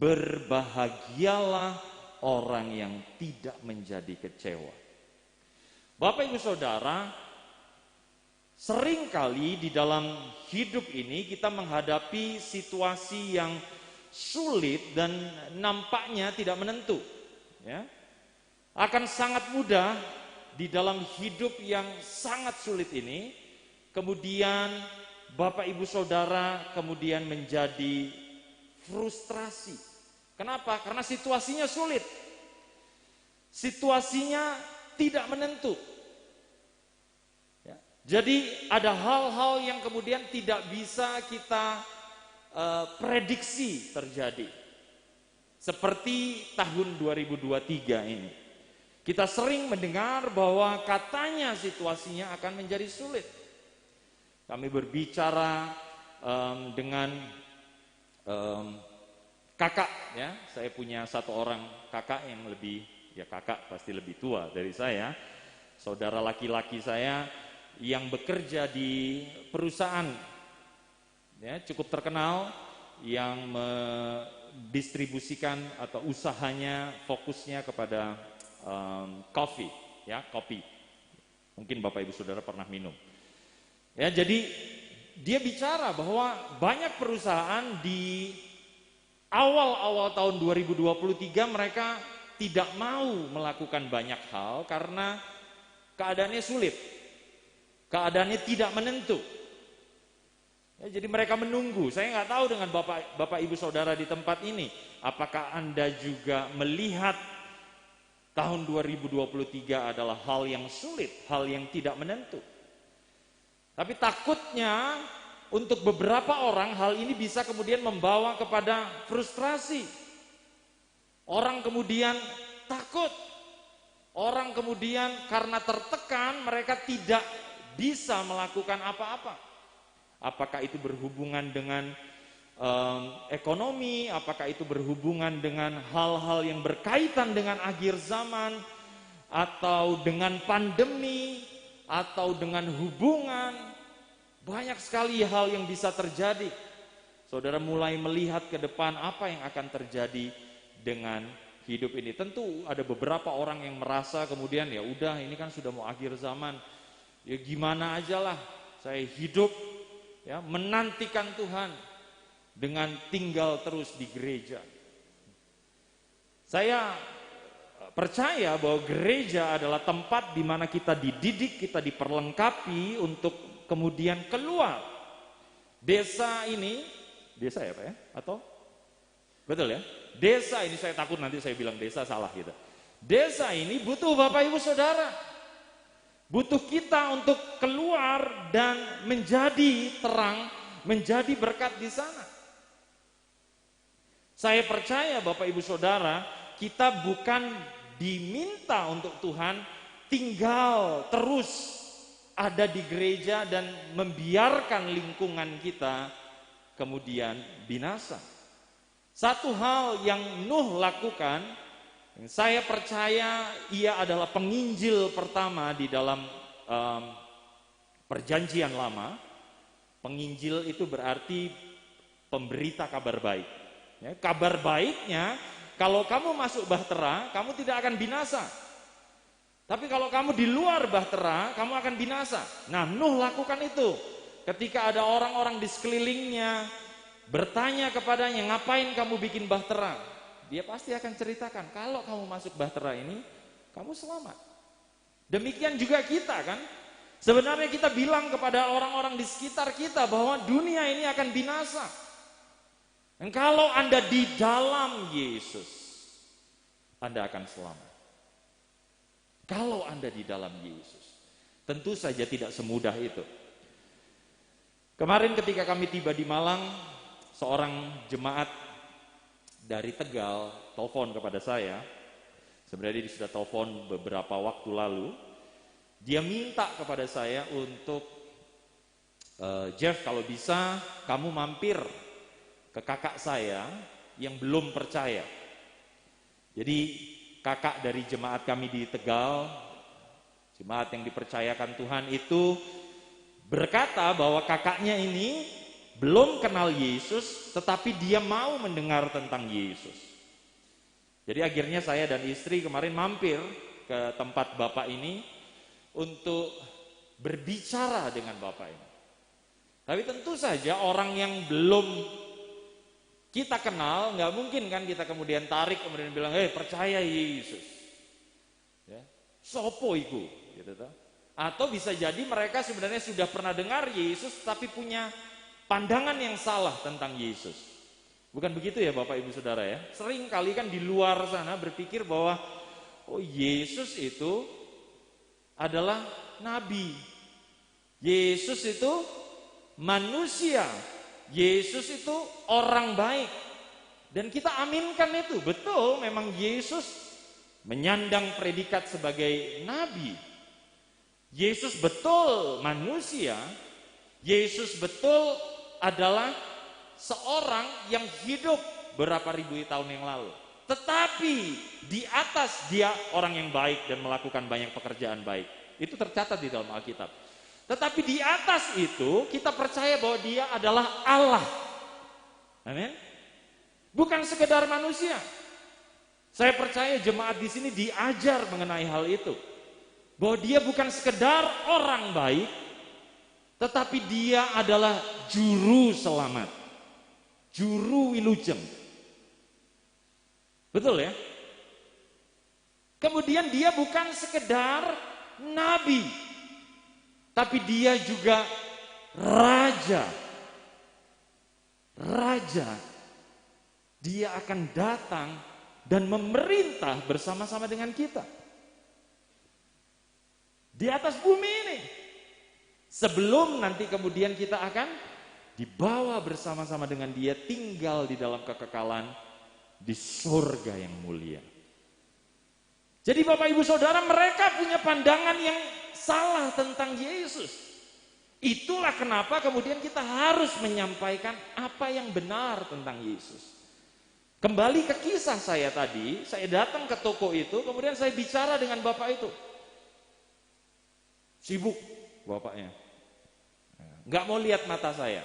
Berbahagialah orang yang tidak menjadi kecewa. Bapak Ibu Saudara, seringkali di dalam hidup ini kita menghadapi situasi yang sulit dan nampaknya tidak menentu. Ya. Akan sangat mudah di dalam hidup yang sangat sulit ini, kemudian Bapak Ibu Saudara kemudian menjadi frustrasi. Kenapa? Karena situasinya sulit. Situasinya tidak menentu. Jadi ada hal-hal yang kemudian tidak bisa kita prediksi terjadi. Seperti tahun 2023 ini. Kita sering mendengar bahwa katanya situasinya akan menjadi sulit. Kami berbicara dengan kakak, ya. Saya punya satu orang kakak yang lebih, ya kakak pasti lebih tua dari saya. Saudara laki-laki saya yang bekerja di perusahaan ya, cukup terkenal yang mendistribusikan atau usahanya fokusnya kepada kopi. Mungkin Bapak Ibu Saudara pernah minum. Ya, jadi dia bicara bahwa banyak perusahaan di awal-awal tahun 2023 mereka tidak mau melakukan banyak hal karena keadaannya sulit. Keadaannya tidak menentu. Ya, jadi mereka menunggu. Saya nggak tahu dengan Bapak Ibu Saudara di tempat ini, apakah Anda juga melihat tahun 2023 adalah hal yang sulit, hal yang tidak menentu. Tapi takutnya untuk beberapa orang hal ini bisa kemudian membawa kepada frustrasi. Orang kemudian takut. Orang kemudian karena tertekan mereka tidak bisa melakukan apa-apa. Apakah itu berhubungan dengan ekonomi, apakah itu berhubungan dengan hal-hal yang berkaitan dengan akhir zaman, atau dengan pandemi, atau dengan hubungan. Banyak sekali hal yang bisa terjadi. Saudara mulai melihat ke depan apa yang akan terjadi dengan hidup ini. Tentu ada beberapa orang yang merasa kemudian ya udah ini kan sudah mau akhir zaman. Ya gimana aja lah saya hidup ya menantikan Tuhan dengan tinggal terus di gereja. Saya percaya bahwa gereja adalah tempat di mana kita dididik, kita diperlengkapi untuk kemudian keluar. Desa ini, desa ya Pak ya? Atau? Betul ya? Desa ini saya takut nanti saya bilang desa salah gitu. Desa ini butuh Bapak Ibu Saudara. Butuh kita untuk keluar dan menjadi terang, menjadi berkat di sana. Saya percaya Bapak Ibu Saudara, kita bukan diminta untuk Tuhan tinggal terus ada di gereja dan membiarkan lingkungan kita kemudian binasa. Satu hal yang Nuh lakukan, saya percaya ia adalah penginjil pertama di dalam perjanjian lama. Penginjil itu berarti pemberita kabar baik. Ya, kabar baiknya, kalau kamu masuk bahtera, kamu tidak akan binasa. Tapi kalau kamu di luar bahtera, kamu akan binasa. Nah, Nuh lakukan itu. Ketika ada orang-orang di sekelilingnya bertanya kepadanya, ngapain kamu bikin bahtera? Dia pasti akan ceritakan, kalau kamu masuk bahtera ini, kamu selamat. Demikian juga kita kan. Sebenarnya kita bilang kepada orang-orang di sekitar kita bahwa dunia ini akan binasa. Dan kalau Anda di dalam Yesus, Anda akan selamat. Kalau Anda di dalam Yesus, tentu saja tidak semudah itu. Kemarin ketika kami tiba di Malang, seorang jemaat dari Tegal telepon kepada saya. Sebenarnya dia sudah telepon beberapa waktu lalu. Dia minta kepada saya untuk, Jeff, kalau bisa kamu mampir ke kakak saya yang belum percaya. Jadi kakak dari jemaat kami di Tegal, jemaat yang dipercayakan Tuhan itu berkata bahwa kakaknya ini belum kenal Yesus, tetapi dia mau mendengar tentang Yesus. Jadi akhirnya saya dan istri kemarin mampir ke tempat Bapak ini untuk berbicara dengan Bapak ini. Tapi tentu saja orang yang belum kita kenal, nggak mungkin kan kita kemudian tarik, kemudian bilang, percaya Yesus. Ya, sopo iku, gitu toh. Atau bisa jadi mereka sebenarnya sudah pernah dengar Yesus, tapi punya pandangan yang salah tentang Yesus. Bukan begitu ya Bapak Ibu Saudara ya? Sering kali kan di luar sana berpikir bahwa Yesus itu adalah nabi. Yesus itu manusia. Yesus itu orang baik. Dan kita aminkan itu. Betul, memang Yesus menyandang predikat sebagai nabi. Yesus betul manusia. Yesus betul adalah seorang yang hidup berapa ribu tahun yang lalu. Tetapi di atas dia orang yang baik dan melakukan banyak pekerjaan baik. Itu tercatat di dalam Alkitab. Tetapi di atas itu kita percaya bahwa dia adalah Allah. Amin. Bukan sekedar manusia. Saya percaya jemaat di sini diajar mengenai hal itu. Bahwa dia bukan sekedar orang baik, tetapi dia adalah juru selamat. Juru wilujeng. Betul ya? Kemudian dia bukan sekedar nabi, tapi dia juga raja. Raja. Dia akan datang dan memerintah bersama-sama dengan kita. Di atas bumi ini. Sebelum nanti kemudian kita akan dibawa bersama-sama dengan dia tinggal di dalam kekekalan di surga yang mulia. Jadi Bapak Ibu Saudara, mereka punya pandangan yang salah tentang Yesus. Itulah kenapa kemudian kita harus menyampaikan apa yang benar tentang Yesus. Kembali ke kisah saya tadi, saya datang ke toko itu, kemudian saya bicara dengan bapak itu. Sibuk bapaknya, nggak mau lihat mata saya.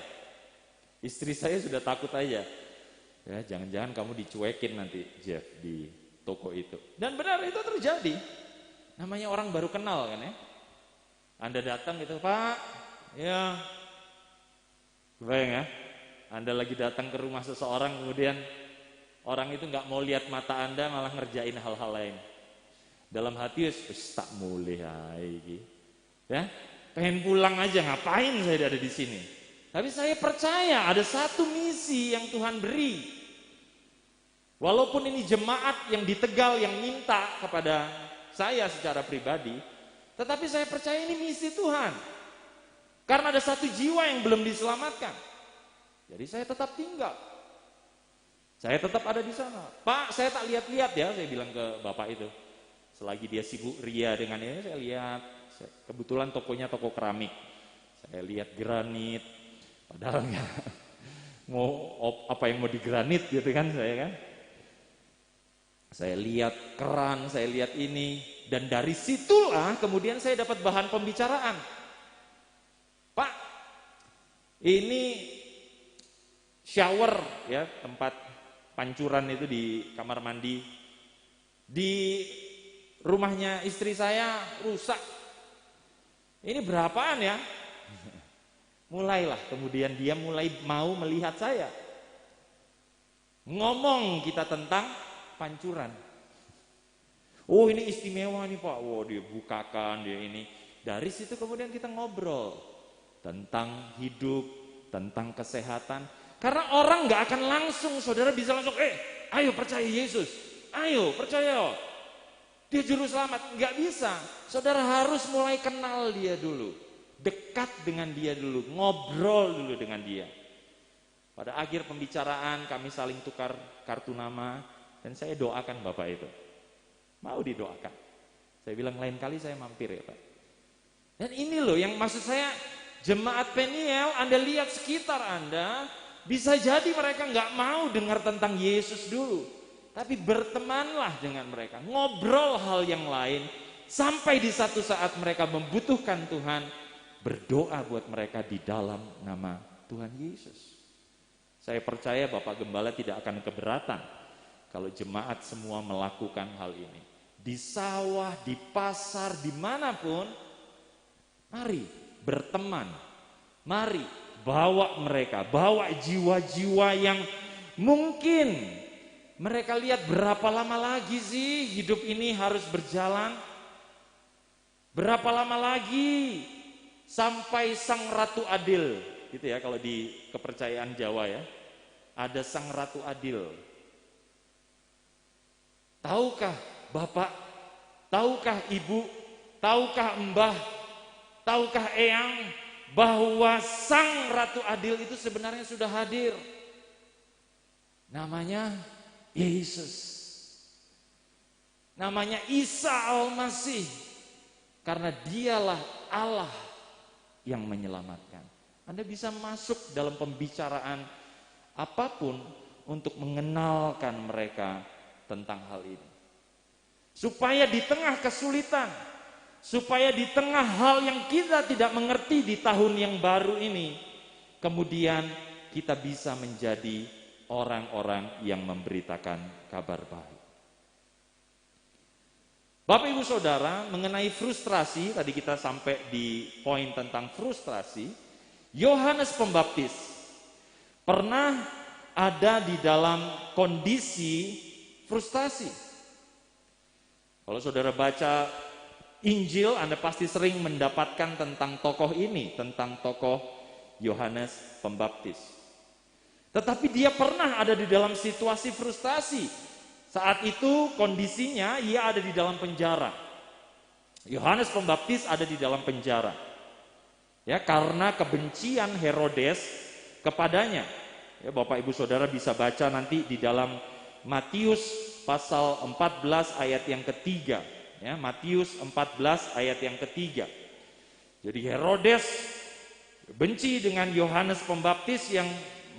Istri saya sudah takut aja. Ya, jangan-jangan kamu dicuekin nanti, Jeff, di toko itu. Dan benar itu terjadi. Namanya orang baru kenal kan ya. Anda datang gitu, Pak. Ya. Kebayang ya. Anda lagi datang ke rumah seseorang, kemudian orang itu nggak mau lihat mata Anda, malah ngerjain hal-hal lain. Dalam hati, tak mulai iki. Ya, pengen pulang aja, ngapain saya ada di sini? Tapi saya percaya ada satu misi yang Tuhan beri. Walaupun ini jemaat yang di Tegal yang minta kepada saya secara pribadi, tetapi saya percaya ini misi Tuhan. Karena ada satu jiwa yang belum diselamatkan. Jadi saya tetap tinggal. Saya tetap ada di sana. Pak, saya tak lihat-lihat ya, saya bilang ke bapak itu. Selagi dia sibuk ria dengan ini, saya lihat. Kebetulan tokonya toko keramik. Saya lihat granit. Padahal nggak mau apa yang mau digranit gitu kan saya kan. Saya lihat keran, saya lihat ini, dan dari situlah kemudian saya dapat bahan pembicaraan. Pak, ini shower ya, tempat pancuran itu di kamar mandi di rumahnya istri saya rusak. Ini berapaan ya? Mulailah kemudian dia mulai mau melihat saya. Ngomong kita tentang pancuran. Oh ini istimewa nih Pak. Wow dia bukakan dia ini. Dari situ kemudian kita ngobrol tentang hidup, tentang kesehatan. Karena orang nggak akan langsung, saudara bisa langsung, ayo percaya Yesus, ayo percaya. Dia juru selamat, nggak bisa. Saudara harus mulai kenal dia dulu. Dekat dengan dia dulu, ngobrol dulu dengan dia. Pada akhir pembicaraan kami saling tukar kartu nama dan saya doakan Bapak itu. Mau didoakan. Saya bilang lain kali saya mampir ya Pak. Dan ini loh yang maksud saya, jemaat Peniel, Anda lihat sekitar Anda, bisa jadi mereka nggak mau dengar tentang Yesus dulu. Tapi bertemanlah dengan mereka, ngobrol hal yang lain, sampai di satu saat mereka membutuhkan Tuhan, berdoa buat mereka di dalam nama Tuhan Yesus. Saya percaya Bapak Gembala tidak akan keberatan kalau jemaat semua melakukan hal ini. Di sawah, di pasar, dimanapun, mari berteman, mari bawa mereka, bawa jiwa-jiwa yang mungkin mereka lihat berapa lama lagi sih hidup ini harus berjalan, berapa lama lagi sampai sang ratu adil, gitu ya kalau di kepercayaan Jawa ya, ada sang ratu adil. Tahukah Bapak, tahukah Ibu, tahukah Mbah, tahukah Eyang bahwa sang ratu adil itu sebenarnya sudah hadir? Namanya Yesus. Namanya Isa Al-Masih. Karena dialah Allah yang menyelamatkan. Anda bisa masuk dalam pembicaraan apapun untuk mengenalkan mereka tentang hal ini. Supaya di tengah kesulitan, supaya di tengah hal yang kita tidak mengerti di tahun yang baru ini, kemudian kita bisa menjadi orang-orang yang memberitakan kabar baik. Bapak Ibu Saudara, mengenai frustrasi, tadi kita sampai di poin tentang frustrasi. Yohanes Pembaptis pernah ada di dalam kondisi frustasi. Kalau saudara baca Injil, Anda pasti sering mendapatkan tentang tokoh ini, tentang tokoh Yohanes Pembaptis. Tetapi dia pernah ada di dalam situasi frustasi. Saat itu kondisinya ia ada di dalam penjara. Yohanes Pembaptis ada di dalam penjara. Ya, karena kebencian Herodes kepadanya. Ya, Bapak Ibu Saudara bisa baca nanti di dalam Matius pasal 14 ayat yang ketiga. Ya, Matius 14 ayat yang ketiga. Jadi Herodes benci dengan Yohanes Pembaptis yang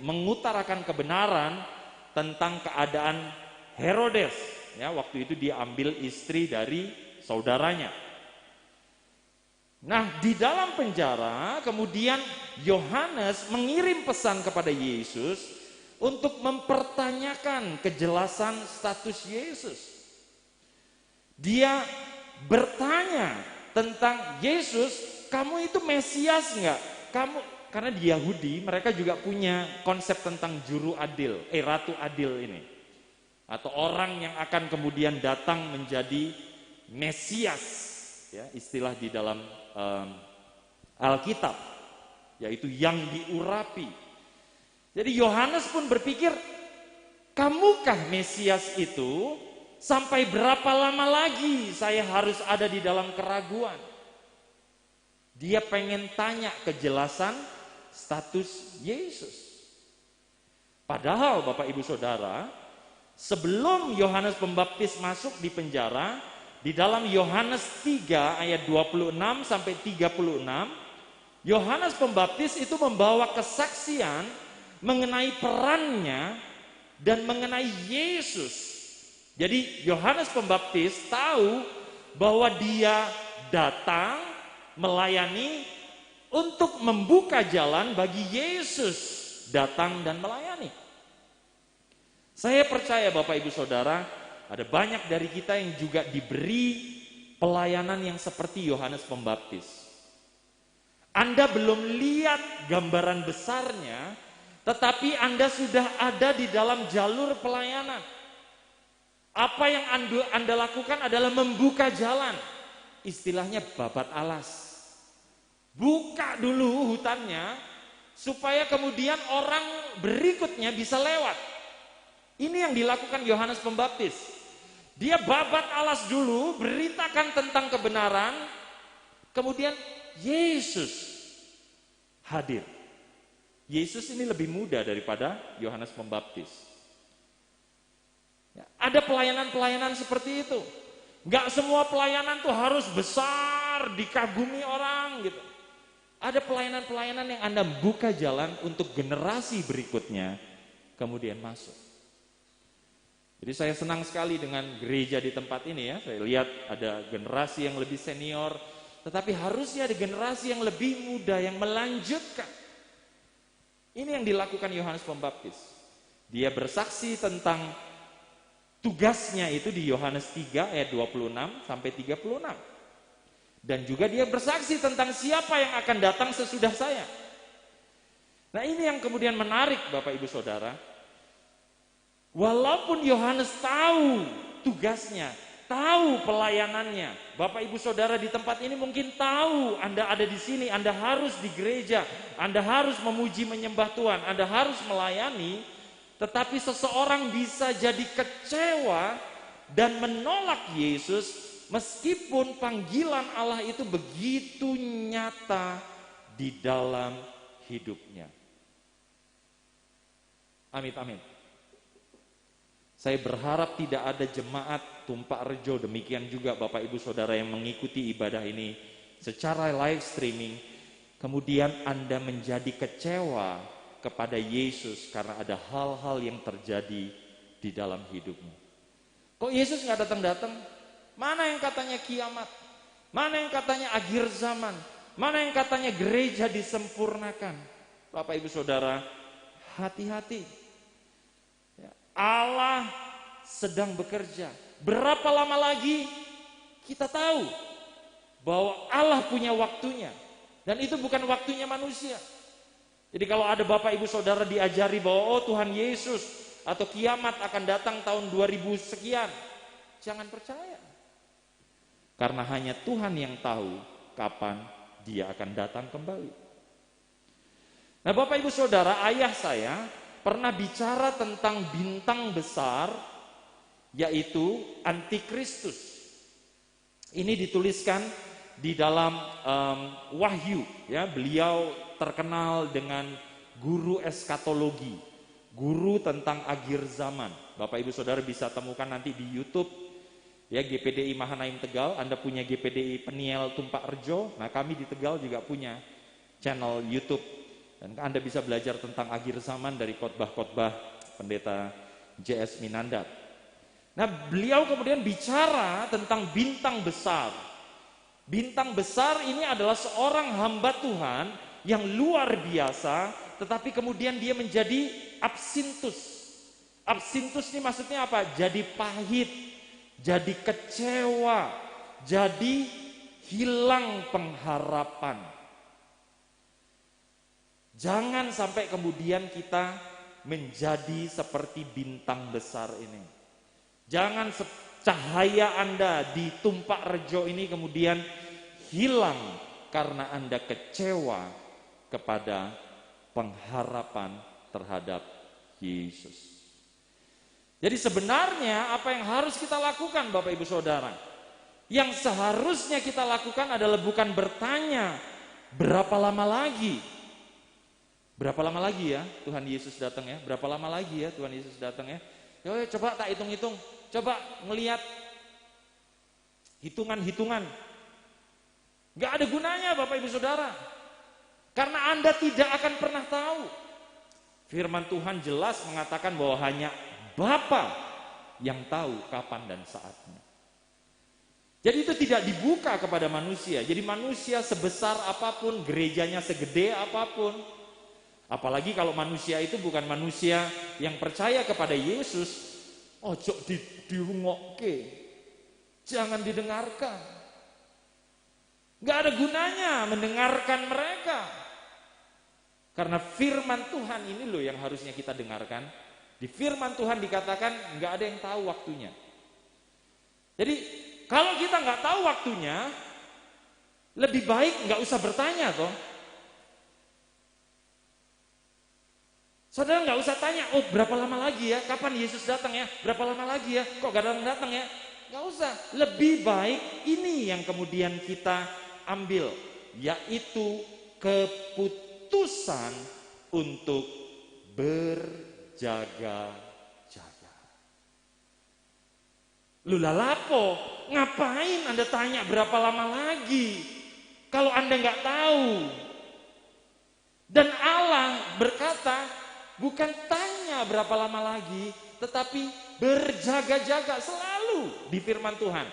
mengutarakan kebenaran tentang keadaan Herodes. Ya, waktu itu dia ambil istri dari saudaranya. Nah, di dalam penjara kemudian Yohanes mengirim pesan kepada Yesus untuk mempertanyakan kejelasan status Yesus. Dia bertanya tentang Yesus, kamu itu Mesias enggak? Karena di Yahudi mereka juga punya konsep tentang juru adil, ratu adil ini. Atau orang yang akan kemudian datang menjadi Mesias, ya, istilah di dalam Alkitab, yaitu yang diurapi. Jadi Yohanes pun berpikir, kamukah Mesias itu? Sampai berapa lama lagi saya harus ada di dalam keraguan? Dia pengen tanya kejelasan status Yesus. Padahal Bapak Ibu Saudara, sebelum Yohanes Pembaptis masuk di penjara, di dalam Yohanes 3 ayat 26 sampai 36, Yohanes Pembaptis itu membawa kesaksian mengenai perannya dan mengenai Yesus. Jadi Yohanes Pembaptis tahu bahwa dia datang melayani untuk membuka jalan bagi Yesus datang dan melayani. Saya percaya Bapak Ibu Saudara, ada banyak dari kita yang juga diberi pelayanan yang seperti Yohanes Pembaptis. Anda belum lihat gambaran besarnya, tetapi Anda sudah ada di dalam jalur pelayanan. Apa yang Anda lakukan adalah membuka jalan. Istilahnya babat alas. Buka dulu hutannya, supaya kemudian orang berikutnya bisa lewat. Ini yang dilakukan Yohanes Pembaptis. Dia babat alas dulu, beritakan tentang kebenaran, kemudian Yesus hadir. Yesus ini lebih muda daripada Yohanes Pembaptis. Ya, ada pelayanan-pelayanan seperti itu. Gak semua pelayanan tuh harus besar, dikagumi orang gitu. Ada pelayanan-pelayanan yang Anda buka jalan untuk generasi berikutnya kemudian masuk. Jadi saya senang sekali dengan gereja di tempat ini ya. Saya lihat ada generasi yang lebih senior, tetapi harusnya ada generasi yang lebih muda yang melanjutkan. Ini yang dilakukan Yohanes Pembaptis. Dia bersaksi tentang tugasnya itu di Yohanes 3 ayat 26 sampai 36. Dan juga dia bersaksi tentang siapa yang akan datang sesudah saya. Nah, ini yang kemudian menarik Bapak Ibu Saudara. Walaupun Yohanes tahu tugasnya, tahu pelayanannya. Bapak Ibu Saudara di tempat ini mungkin tahu Anda ada di sini, Anda harus di gereja, Anda harus memuji menyembah Tuhan, Anda harus melayani. Tetapi seseorang bisa jadi kecewa dan menolak Yesus meskipun panggilan Allah itu begitu nyata di dalam hidupnya. Amin, amin. Saya berharap tidak ada jemaat Tumpak Rejo, demikian juga Bapak Ibu Saudara yang mengikuti ibadah ini secara live streaming, kemudian Anda menjadi kecewa kepada Yesus karena ada hal-hal yang terjadi di dalam hidupmu. Kok Yesus nggak datang-datang? Mana yang katanya kiamat? Mana yang katanya akhir zaman? Mana yang katanya gereja disempurnakan? Bapak Ibu Saudara, hati-hati. Allah sedang bekerja. Berapa lama lagi kita tahu bahwa Allah punya waktunya. Dan itu bukan waktunya manusia. Jadi kalau ada Bapak Ibu Saudara diajari bahwa Tuhan Yesus atau kiamat akan datang tahun 2000 sekian, jangan percaya. Karena hanya Tuhan yang tahu kapan dia akan datang kembali. Nah Bapak Ibu Saudara, ayah saya pernah bicara tentang bintang besar, yaitu Antikristus. Ini dituliskan di dalam Wahyu, ya. Beliau terkenal dengan guru eskatologi, guru tentang akhir zaman. Bapak Ibu Saudara bisa temukan nanti di YouTube, ya, GPDI Mahanaim Tegal. Anda punya GPDI Peniel Tumpak Rejo, nah kami di Tegal juga punya channel YouTube. Dan Anda bisa belajar tentang akhir zaman dari khotbah-khotbah Pendeta JS Minandar. Nah beliau kemudian bicara tentang bintang besar. Bintang besar ini adalah seorang hamba Tuhan yang luar biasa, tetapi kemudian dia menjadi absintus. Absintus ini maksudnya apa? Jadi pahit, jadi kecewa, jadi hilang pengharapan. Jangan sampai kemudian kita menjadi seperti bintang besar ini. Jangan cahaya Anda di Tumpak Rejo ini kemudian hilang karena Anda kecewa kepada pengharapan terhadap Yesus. Jadi sebenarnya apa yang harus kita lakukan Bapak Ibu Saudara? Yang seharusnya kita lakukan adalah bukan bertanya berapa lama lagi. Berapa lama lagi ya Tuhan Yesus datang ya? Berapa lama lagi ya Tuhan Yesus datang ya? Yo, coba tak hitung-hitung. Coba melihat hitungan-hitungan. Gak ada gunanya Bapak Ibu Saudara. Karena Anda tidak akan pernah tahu. Firman Tuhan jelas mengatakan bahwa hanya Bapa yang tahu kapan dan saatnya. Jadi itu tidak dibuka kepada manusia. Jadi manusia sebesar apapun, gerejanya segede apapun. Apalagi kalau manusia itu bukan manusia yang percaya kepada Yesus. Ojo dirungokke. Jangan didengarkan. Gak ada gunanya mendengarkan mereka. Karena firman Tuhan ini loh yang harusnya kita dengarkan. Di firman Tuhan dikatakan gak ada yang tahu waktunya. Jadi kalau kita gak tahu waktunya, lebih baik gak usah bertanya toh. Saudara gak usah tanya, oh berapa lama lagi ya, kapan Yesus datang ya, berapa lama lagi ya, kok gak datang ya. Gak usah, lebih baik ini yang kemudian kita ambil, yaitu keputusan untuk berjaga-jaga. Lula lapo, ngapain Anda tanya berapa lama lagi? Kalau Anda nggak tahu. Dan Allah berkata, bukan tanya berapa lama lagi, tetapi berjaga-jaga selalu di firman Tuhan.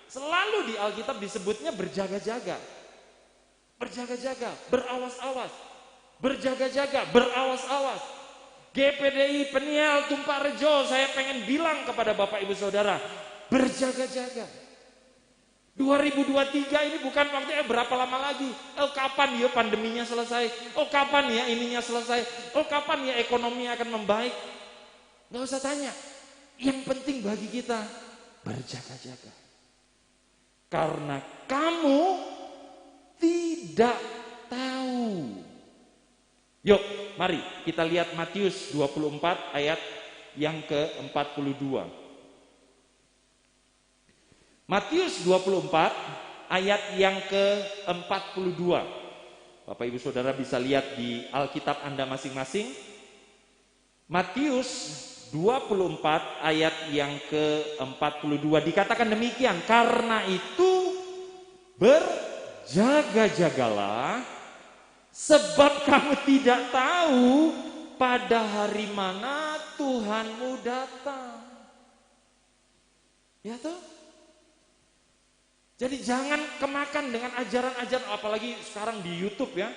Selalu di Alkitab disebutnya berjaga-jaga. Berjaga-jaga, berawas-awas. Berjaga-jaga, berawas-awas. GPDI Peniel Tumpak Rejo, saya pengen bilang kepada Bapak Ibu Saudara, berjaga-jaga. 2023 ini bukan waktunya berapa lama lagi. Oh kapan ya pandeminya selesai? Oh kapan ya ininya selesai? Oh kapan ya ekonomi akan membaik? Gak usah tanya. Yang penting bagi kita berjaga-jaga. Karena kamu tidak tahu. Yuk, mari kita lihat Matius 24 ayat yang ke-42. Matius 24 ayat yang ke-42. Bapak Ibu Saudara bisa lihat di Alkitab Anda masing-masing. Matius 24 ayat yang ke-42 dikatakan demikian, karena itu berjaga-jagalah, sebab kamu tidak tahu pada hari mana Tuhanmu datang. Ya toh? Jadi jangan kemakan dengan ajaran-ajaran, apalagi sekarang di YouTube ya.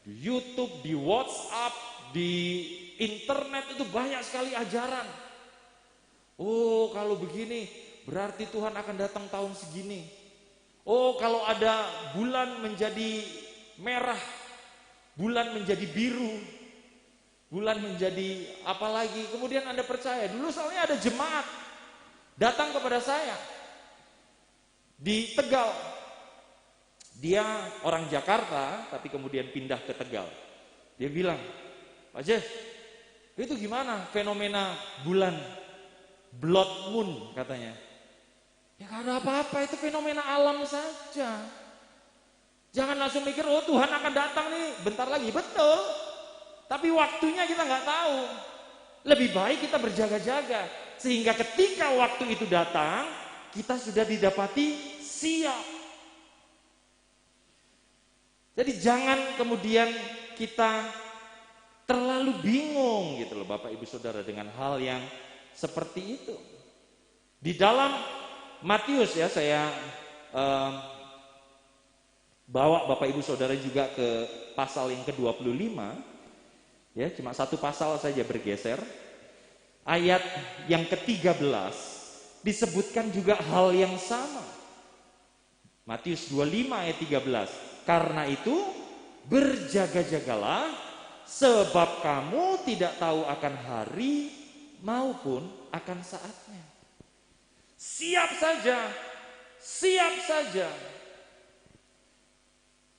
Di YouTube, di WhatsApp, di internet itu banyak sekali ajaran. Oh kalau begini berarti Tuhan akan datang tahun segini. Oh kalau ada bulan menjadi merah, bulan menjadi biru, bulan menjadi apa lagi, kemudian Anda percaya. Dulu soalnya ada jemaat datang kepada saya di Tegal. Dia orang Jakarta tapi kemudian pindah ke Tegal. Dia bilang, Pak Jeff, itu gimana fenomena bulan blood moon katanya. Ya gak ada apa-apa, itu fenomena alam saja. Jangan langsung mikir, oh Tuhan akan datang nih bentar lagi. Betul, tapi waktunya kita nggak tahu. Lebih baik kita berjaga-jaga, sehingga ketika waktu itu datang, kita sudah didapati siap. Jadi jangan kemudian kita terlalu bingung gitu loh Bapak Ibu Saudara dengan hal yang seperti itu. Di dalam Matius ya, saya bawa Bapak Ibu Saudara juga ke pasal yang ke-25. Ya, cuma satu pasal saja bergeser. Ayat yang ke-13 disebutkan juga hal yang sama. Matius 25 ayat 13. Karena itu berjaga-jagalah, sebab kamu tidak tahu akan hari maupun akan saatnya. Siap saja, siap saja.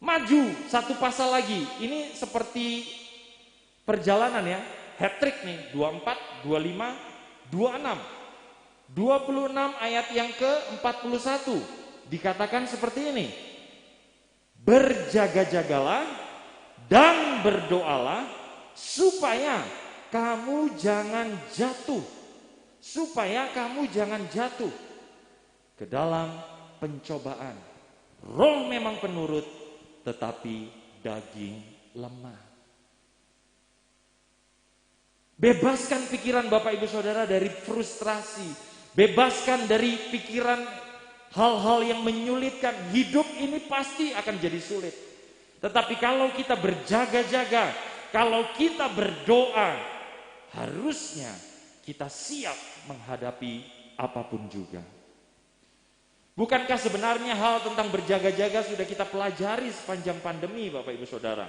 Maju satu pasal lagi. Ini seperti perjalanan ya, hat trick nih, 24, 25, 26. 26 ayat yang ke-41 dikatakan seperti ini. Berjaga-jagalah dan berdoalah supaya kamu jangan jatuh. Supaya kamu jangan jatuh ke dalam pencobaan. Roh memang penurut, tetapi daging lemah. Bebaskan pikiran Bapak Ibu Saudara dari frustrasi. Bebaskan dari pikiran hal-hal yang menyulitkan. Hidup ini pasti akan jadi sulit. Tetapi kalau kita berjaga-jaga, kalau kita berdoa, harusnya kita siap menghadapi apapun juga. Bukankah sebenarnya hal tentang berjaga-jaga sudah kita pelajari sepanjang pandemi Bapak Ibu Saudara?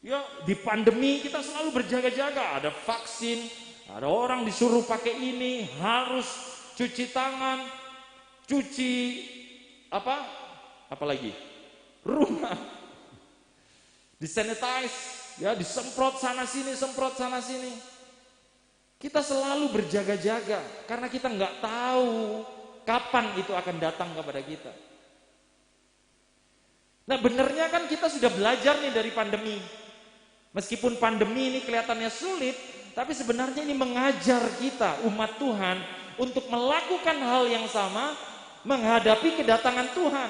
Ya, di pandemi kita selalu berjaga-jaga, ada vaksin, ada orang disuruh pakai ini, harus cuci tangan, cuci apa lagi? Rumah. Disanitize, ya, disemprot sana sini, semprot sana sini. Kita selalu berjaga-jaga karena kita nggak tahu kapan itu akan datang kepada kita. Nah, benernya kan kita sudah belajar nih dari pandemi. Meskipun pandemi ini kelihatannya sulit, tapi sebenarnya ini mengajar kita umat Tuhan untuk melakukan hal yang sama menghadapi kedatangan Tuhan.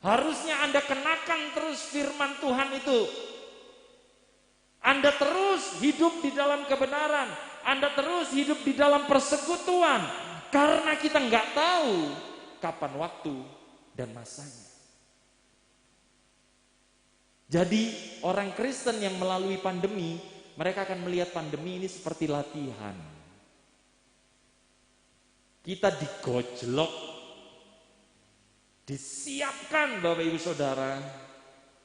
Harusnya Anda kenakan terus firman Tuhan itu. Anda terus hidup di dalam kebenaran. Anda terus hidup di dalam persekutuan. Karena kita nggak tahu kapan waktu dan masanya. Jadi orang Kristen yang melalui pandemi, mereka akan melihat pandemi ini seperti latihan. Kita digojlok, disiapkan Bapak Ibu Saudara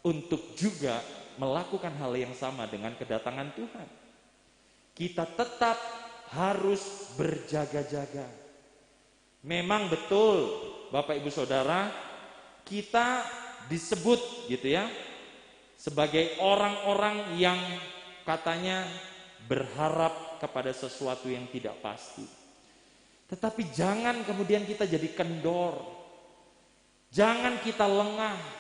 untuk juga melakukan hal yang sama dengan kedatangan Tuhan. Kita tetap harus berjaga-jaga. Memang betul Bapak Ibu Saudara, kita disebut gitu ya sebagai orang-orang yang katanya berharap kepada sesuatu yang tidak pasti. Tetapi jangan kemudian kita jadi kendor. Jangan kita lengah.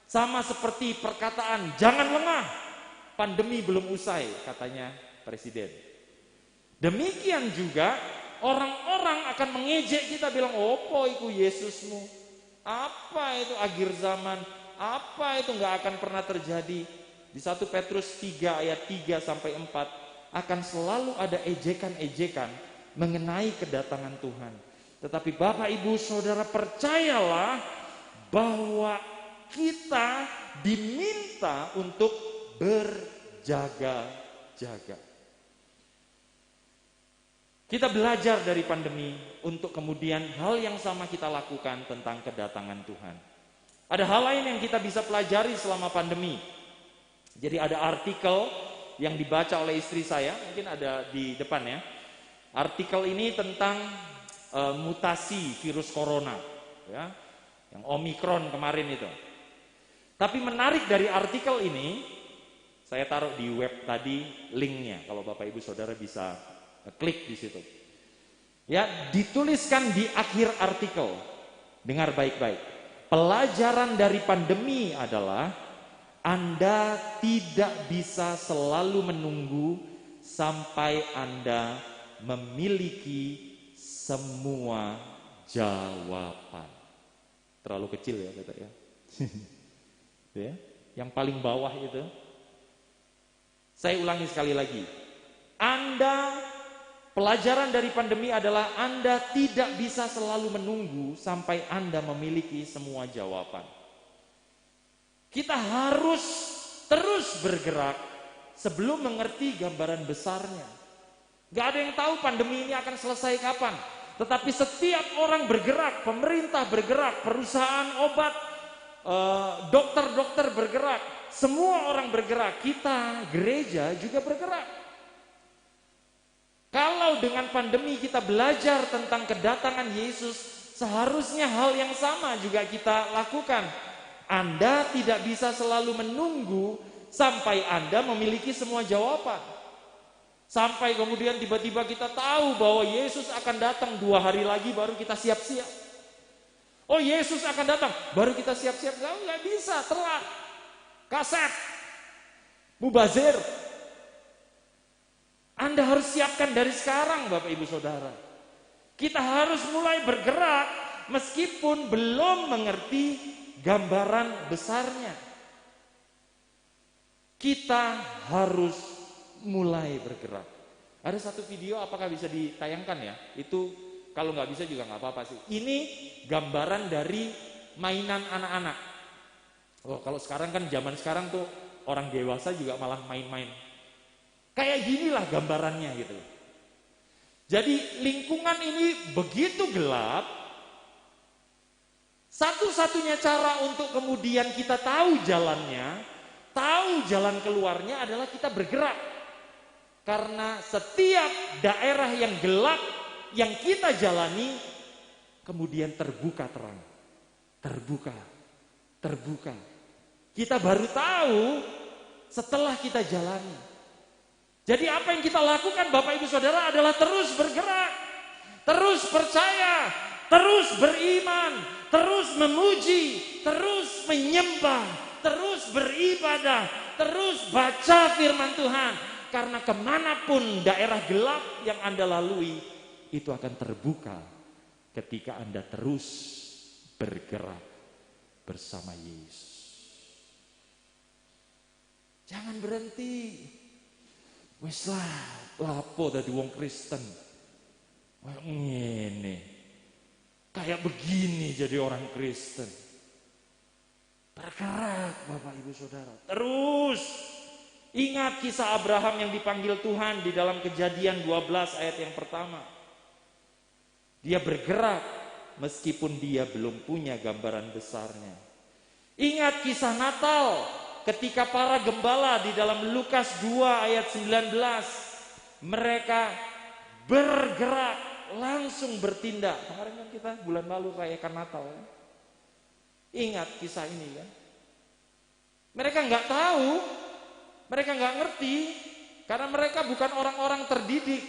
Sama seperti perkataan, jangan lengah. Pandemi belum usai, katanya Presiden. Demikian juga orang-orang akan mengejek kita, bilang, opo iku Yesusmu? Apa itu akhir zaman? Apa itu nggak akan pernah terjadi? Di 1 Petrus 3 ayat 3 sampai 4 akan selalu ada ejekan-ejekan mengenai kedatangan Tuhan. Tetapi Bapak Ibu Saudara percayalah bahwa kita diminta untuk berjaga-jaga. Kita belajar dari pandemi untuk kemudian hal yang sama kita lakukan tentang kedatangan Tuhan. Ada hal lain yang kita bisa pelajari selama pandemi. Jadi ada artikel yang dibaca oleh istri saya, mungkin ada di depan ya. Artikel ini tentang mutasi virus corona, ya, yang Omikron kemarin itu. Tapi menarik dari artikel ini, saya taruh di web tadi linknya, kalau Bapak Ibu Saudara bisa klik di situ. Ya, dituliskan di akhir artikel, dengar baik-baik. Pelajaran dari pandemi adalah Anda tidak bisa selalu menunggu sampai Anda memiliki semua jawaban. Terlalu kecil ya kata ya. Ya, yang paling bawah itu. Saya ulangi sekali lagi. Pelajaran dari pandemi adalah Anda tidak bisa selalu menunggu sampai Anda memiliki semua jawaban. Kita harus terus bergerak sebelum mengerti gambaran besarnya. Gak ada yang tahu pandemi ini akan selesai kapan. Tetapi setiap orang bergerak, pemerintah bergerak, perusahaan obat, dokter-dokter bergerak, semua orang bergerak. Kita, gereja juga bergerak. Kalau dengan pandemi kita belajar tentang kedatangan Yesus, seharusnya hal yang sama juga kita lakukan. Anda tidak bisa selalu menunggu sampai Anda memiliki semua jawaban. Sampai kemudian tiba-tiba kita tahu bahwa Yesus akan datang 2 hari lagi baru kita siap-siap. Oh, Yesus akan datang baru kita siap-siap. Nggak bisa, telat. Kaset. Mubazir. Anda harus siapkan dari sekarang Bapak Ibu Saudara. Kita harus mulai bergerak meskipun belum mengerti gambaran besarnya. Kita harus mulai bergerak. Ada satu video, apakah bisa ditayangkan ya? Itu kalau nggak bisa juga nggak apa-apa sih. Ini gambaran dari mainan anak-anak. Oh, kalau sekarang kan zaman sekarang tuh orang dewasa juga malah main-main. Kayak ginilah gambarannya gitu. Jadi lingkungan ini begitu gelap. Satu-satunya cara untuk kemudian kita tahu jalannya, tahu jalan keluarnya adalah kita bergerak. Karena setiap daerah yang gelap yang kita jalani kemudian terbuka terang. Terbuka. Kita baru tahu setelah kita jalani. Jadi apa yang kita lakukan Bapak Ibu Saudara adalah terus bergerak, terus percaya, terus beriman, terus memuji, terus menyembah terus beribadah, terus baca firman Tuhan. Karena kemanapun daerah gelap yang Anda lalui, itu akan terbuka ketika Anda terus bergerak bersama Yesus. Jangan berhenti. Wes lah, lapo dadi wong Kristen. Kayak ngene. Kayak begini jadi orang Kristen. Bergerak Bapak Ibu Saudara. Terus ingat kisah Abraham yang dipanggil Tuhan di dalam Kejadian 12 ayat yang pertama. Dia bergerak meskipun dia belum punya gambaran besarnya. Ingat kisah Natal ketika para gembala di dalam Lukas 2 ayat 19. Mereka bergerak, langsung bertindak. Kemarin kan kita bulan lalu rayakan Natal ya. Ingat kisah ini kan. Mereka nggak tahu, mereka nggak ngerti, karena mereka bukan orang-orang terdidik.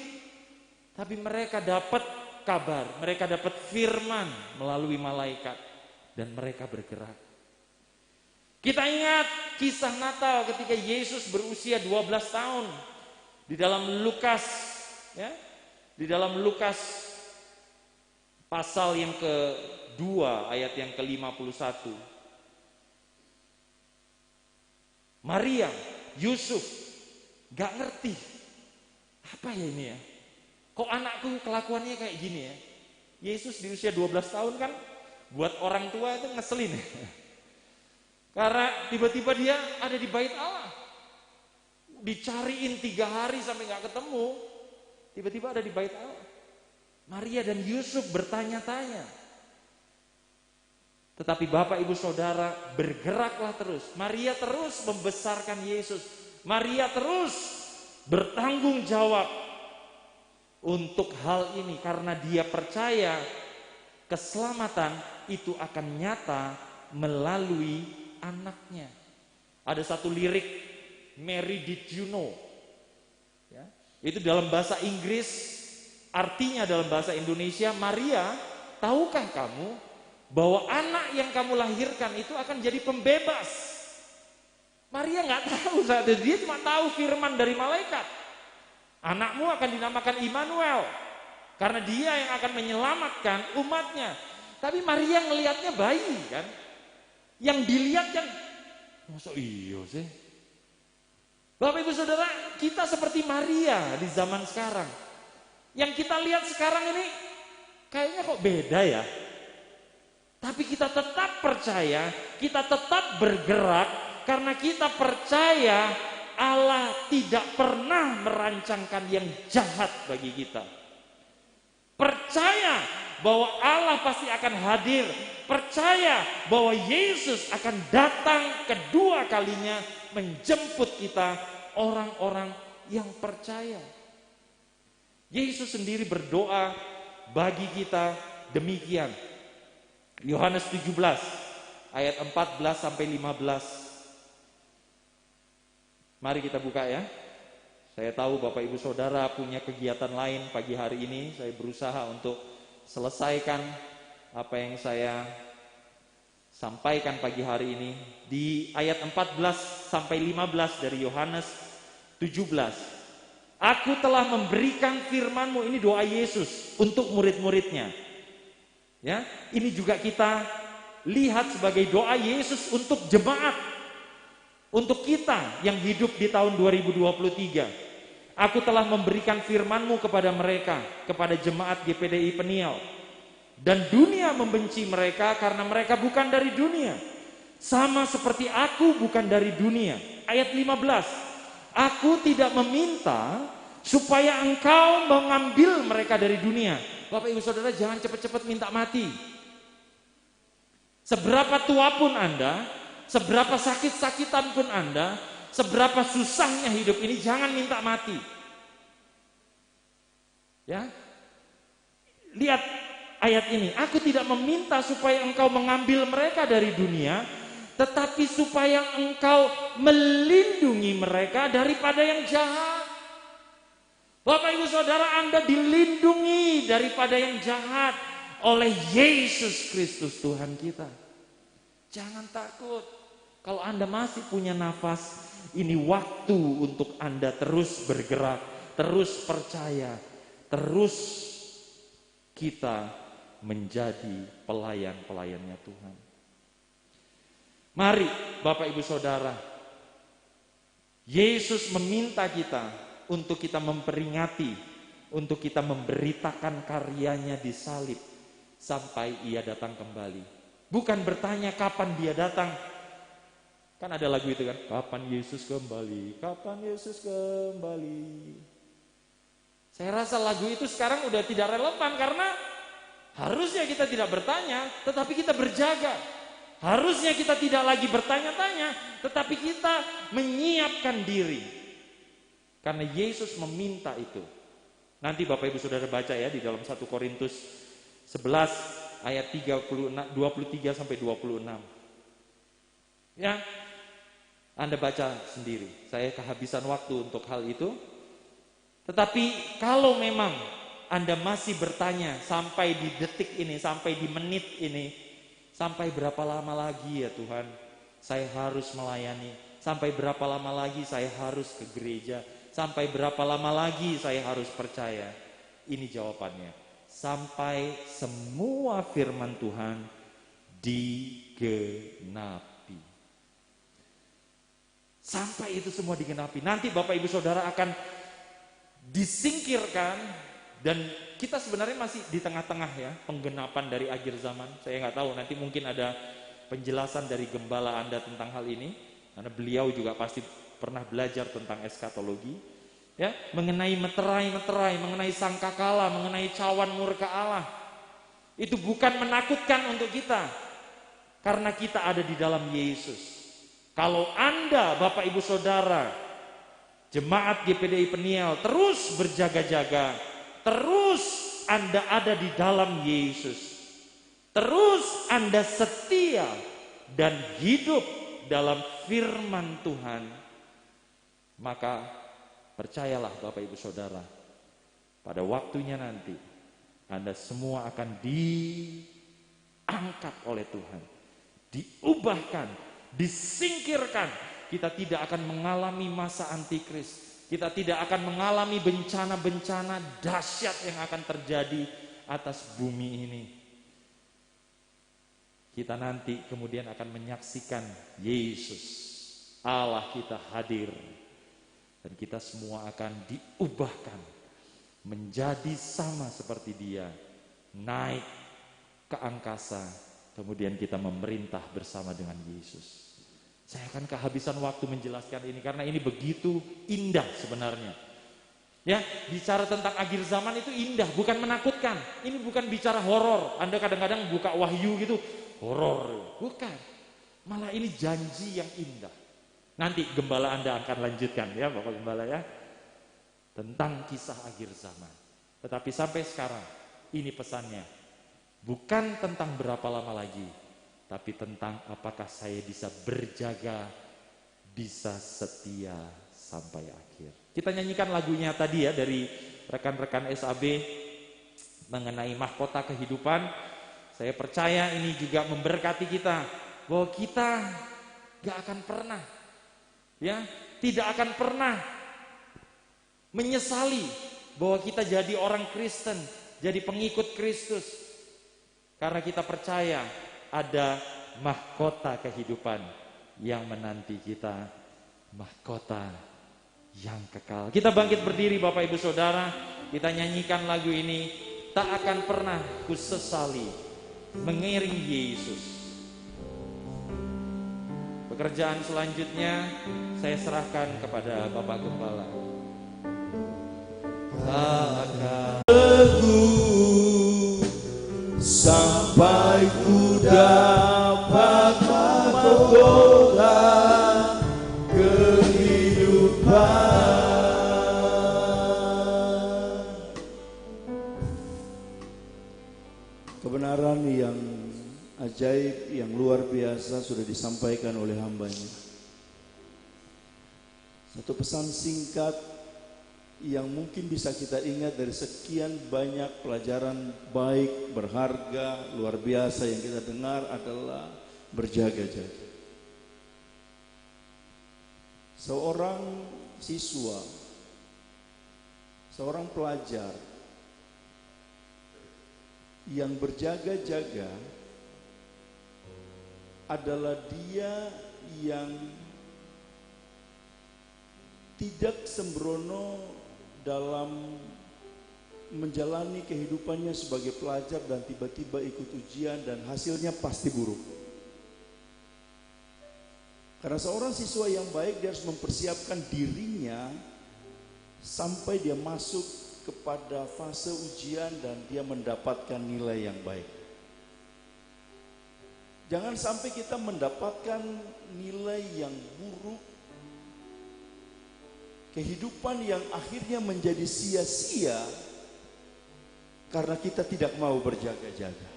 Tapi mereka dapat kabar, mereka dapat firman melalui malaikat. Dan mereka bergerak. Kita ingat kisah Natal ketika Yesus berusia 12 tahun. Di dalam Lukas, ya, di dalam Lukas pasal yang ke-2 ayat yang ke-51. Maria, Yusuf gak ngerti. Apa ya ini ya? Kok anakku kelakuannya kayak gini ya? Yesus di usia 12 tahun kan buat orang tua itu ngeselin ya. Karena tiba-tiba dia ada di bait Allah. Dicariin 3 hari sampai gak ketemu. Tiba-tiba ada di bait Allah. Maria dan Yusuf bertanya-tanya. Tetapi Bapak Ibu Saudara bergeraklah terus. Maria terus membesarkan Yesus. Maria terus bertanggung jawab untuk hal ini. Karena dia percaya keselamatan itu akan nyata melalui anaknya. Ada satu lirik, Mary did you know? Ya, itu dalam bahasa Inggris, artinya dalam bahasa Indonesia, Maria, tahukah kamu bahwa anak yang kamu lahirkan itu akan jadi pembebas? Maria nggak tahu saat itu, dia cuma tahu firman dari malaikat. Anakmu akan dinamakan Immanuel, karena dia yang akan menyelamatkan umatnya. Tapi Maria ngelihatnya bayi kan, yang dilihat kan, masa iya sih? Bapak Ibu Saudara, kita seperti Maria di zaman sekarang. Yang kita lihat sekarang ini kayaknya kok beda ya. Tapi kita tetap percaya, kita tetap bergerak karena kita percaya Allah tidak pernah merancangkan yang jahat bagi kita. Percaya bahwa Allah pasti akan hadir. Percaya bahwa Yesus akan datang kedua kalinya menjemput kita, orang-orang yang percaya. Yesus sendiri berdoa bagi kita demikian. Yohanes 17 ayat 14 sampai 15. Mari kita buka ya. Saya tahu Bapak Ibu Saudara punya kegiatan lain pagi hari ini. Saya berusaha untuk selesaikan apa yang saya sampaikan pagi hari ini. Di ayat 14 sampai 15 dari Yohanes 17. Aku telah memberikan firman-Mu, ini doa Yesus untuk murid-muridnya. Ya, ini juga kita lihat sebagai doa Yesus untuk jemaat, untuk kita yang hidup di tahun 2023. Aku telah memberikan firman-Mu kepada mereka, kepada jemaat GPDI Peniel. Dan dunia membenci mereka karena mereka bukan dari dunia. Sama seperti aku bukan dari dunia. Ayat 15. Aku tidak meminta supaya engkau mengambil mereka dari dunia. Bapak Ibu Saudara, jangan cepat-cepat minta mati. Seberapa tua pun Anda, seberapa sakit-sakitan pun Anda, seberapa susahnya hidup ini, jangan minta mati. Ya, lihat ayat ini. Aku tidak meminta supaya engkau mengambil mereka dari dunia, tetapi supaya engkau melindungi mereka daripada yang jahat. Bapak Ibu Saudara, Anda dilindungi daripada yang jahat oleh Yesus Kristus Tuhan kita. Jangan takut. Kalau Anda masih punya nafas, ini waktu untuk Anda terus bergerak, terus percaya, terus kita menjadi pelayan-pelayannya Tuhan. Mari Bapak Ibu Saudara, Yesus meminta kita untuk kita memperingati, untuk kita memberitakan karyanya di salib sampai Ia datang kembali. Bukan bertanya kapan Dia datang. Kan ada lagu itu kan, kapan Yesus kembali, kapan Yesus kembali. Saya rasa lagu itu sekarang udah tidak relevan karena harusnya kita tidak bertanya, tetapi kita berjaga. Harusnya kita tidak lagi bertanya-tanya, tetapi kita menyiapkan diri. Karena Yesus meminta itu. Nanti Bapak Ibu Saudara baca ya di dalam 1 Korintus 11 ayat 23 sampai 26. Ya, Anda baca sendiri. Saya kehabisan waktu untuk hal itu. Tetapi kalau memang Anda masih bertanya sampai di detik ini, sampai di menit ini, sampai berapa lama lagi ya Tuhan saya harus melayani? Sampai berapa lama lagi saya harus ke gereja? Sampai berapa lama lagi saya harus percaya? Ini jawabannya. Sampai semua firman Tuhan digenapi. Sampai itu semua digenapi. Nanti Bapak Ibu Saudara akan disingkirkan. Dan kita sebenarnya masih di tengah-tengah ya, penggenapan dari akhir zaman. Saya nggak tahu, nanti mungkin ada penjelasan dari gembala Anda tentang hal ini. Karena beliau juga pasti pernah belajar tentang eskatologi. Ya, mengenai meterai-meterai, mengenai sangkakala, mengenai cawan murka Allah. Itu bukan menakutkan untuk kita. Karena kita ada di dalam Yesus. Kalau Anda, Bapak Ibu Saudara, jemaat GPDI Peniel terus berjaga-jaga, terus Anda ada di dalam Yesus, terus Anda setia dan hidup dalam firman Tuhan, maka percayalah Bapak Ibu Saudara, pada waktunya nanti Anda semua akan diangkat oleh Tuhan, diubahkan, disingkirkan. Kita tidak akan mengalami masa antikris. Kita tidak akan mengalami bencana-bencana dahsyat yang akan terjadi atas bumi ini. Kita nanti kemudian akan menyaksikan Yesus, Allah kita hadir. Dan kita semua akan diubahkan menjadi sama seperti Dia. Naik ke angkasa, kemudian kita memerintah bersama dengan Yesus. Saya akan kehabisan waktu menjelaskan ini karena ini begitu indah sebenarnya. Ya, bicara tentang akhir zaman itu indah, bukan menakutkan. Ini bukan bicara horor. Anda kadang-kadang buka Wahyu gitu, horor. Bukan. Malah ini janji yang indah. Nanti gembala Anda akan lanjutkan ya, Bapak Gembala ya. Tentang kisah akhir zaman. Tetapi sampai sekarang ini pesannya. Bukan tentang berapa lama lagi, tapi tentang apakah saya bisa berjaga, bisa setia sampai akhir. Kita nyanyikan lagunya tadi ya dari rekan-rekan SAB mengenai mahkota kehidupan. Saya percaya ini juga memberkati kita bahwa kita gak akan pernah ya, tidak akan pernah menyesali bahwa kita jadi orang Kristen, jadi pengikut Kristus. Karena kita percaya ada mahkota kehidupan yang menanti kita, mahkota yang kekal. Kita bangkit berdiri Bapak Ibu Saudara, kita nyanyikan lagu ini, tak akan pernah kusesali mengiring Yesus. Pekerjaan selanjutnya saya serahkan kepada Bapak Gembala. Tak akan sampai ku dapat mahkota kehidupan. Kebenaran yang ajaib, yang luar biasa sudah disampaikan oleh hambanya. Satu pesan singkat yang mungkin bisa kita ingat dari sekian banyak pelajaran baik, berharga, luar biasa yang kita dengar adalah berjaga-jaga. seorang siswa, seorang pelajar yang berjaga-jaga adalah dia yang tidak sembrono dalam menjalani kehidupannya sebagai pelajar dan tiba-tiba ikut ujian dan hasilnya pasti buruk. Karena seorang siswa yang baik dia harus mempersiapkan dirinya sampai dia masuk kepada fase ujian dan dia mendapatkan nilai yang baik. Jangan sampai kita mendapatkan nilai yang buruk, kehidupan yang akhirnya menjadi sia-sia karena kita tidak mau berjaga-jaga.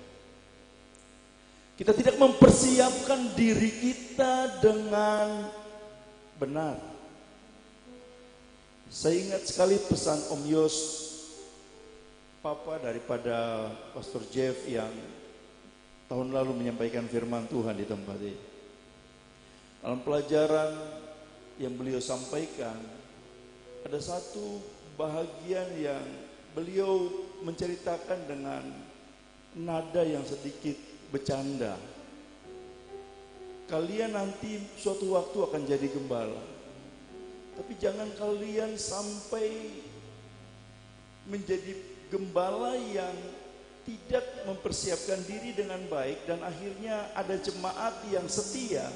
Kita tidak mempersiapkan diri kita dengan benar. Saya ingat sekali pesan Om Yos, Papa daripada Pastor Jeff yang tahun lalu menyampaikan firman Tuhan di tempat ini. Dalam pelajaran yang beliau sampaikan, ada satu bahagian yang beliau menceritakan dengan nada yang sedikit bercanda. Kalian nanti suatu waktu akan jadi gembala, tapi jangan kalian sampai menjadi gembala yang tidak mempersiapkan diri dengan baik dan akhirnya ada jemaat yang setia,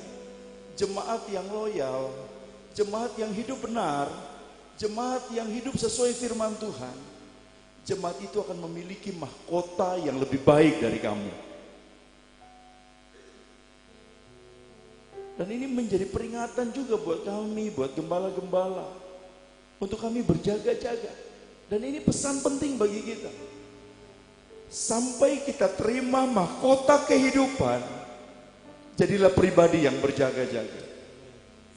jemaat yang loyal, jemaat yang hidup benar, jemaat yang hidup sesuai firman Tuhan. Jemaat itu akan memiliki mahkota yang lebih baik dari kamu. Dan ini menjadi peringatan juga buat kami, buat gembala-gembala, untuk kami berjaga-jaga. Dan ini pesan penting bagi kita. Sampai kita terima mahkota kehidupan, jadilah pribadi yang berjaga-jaga.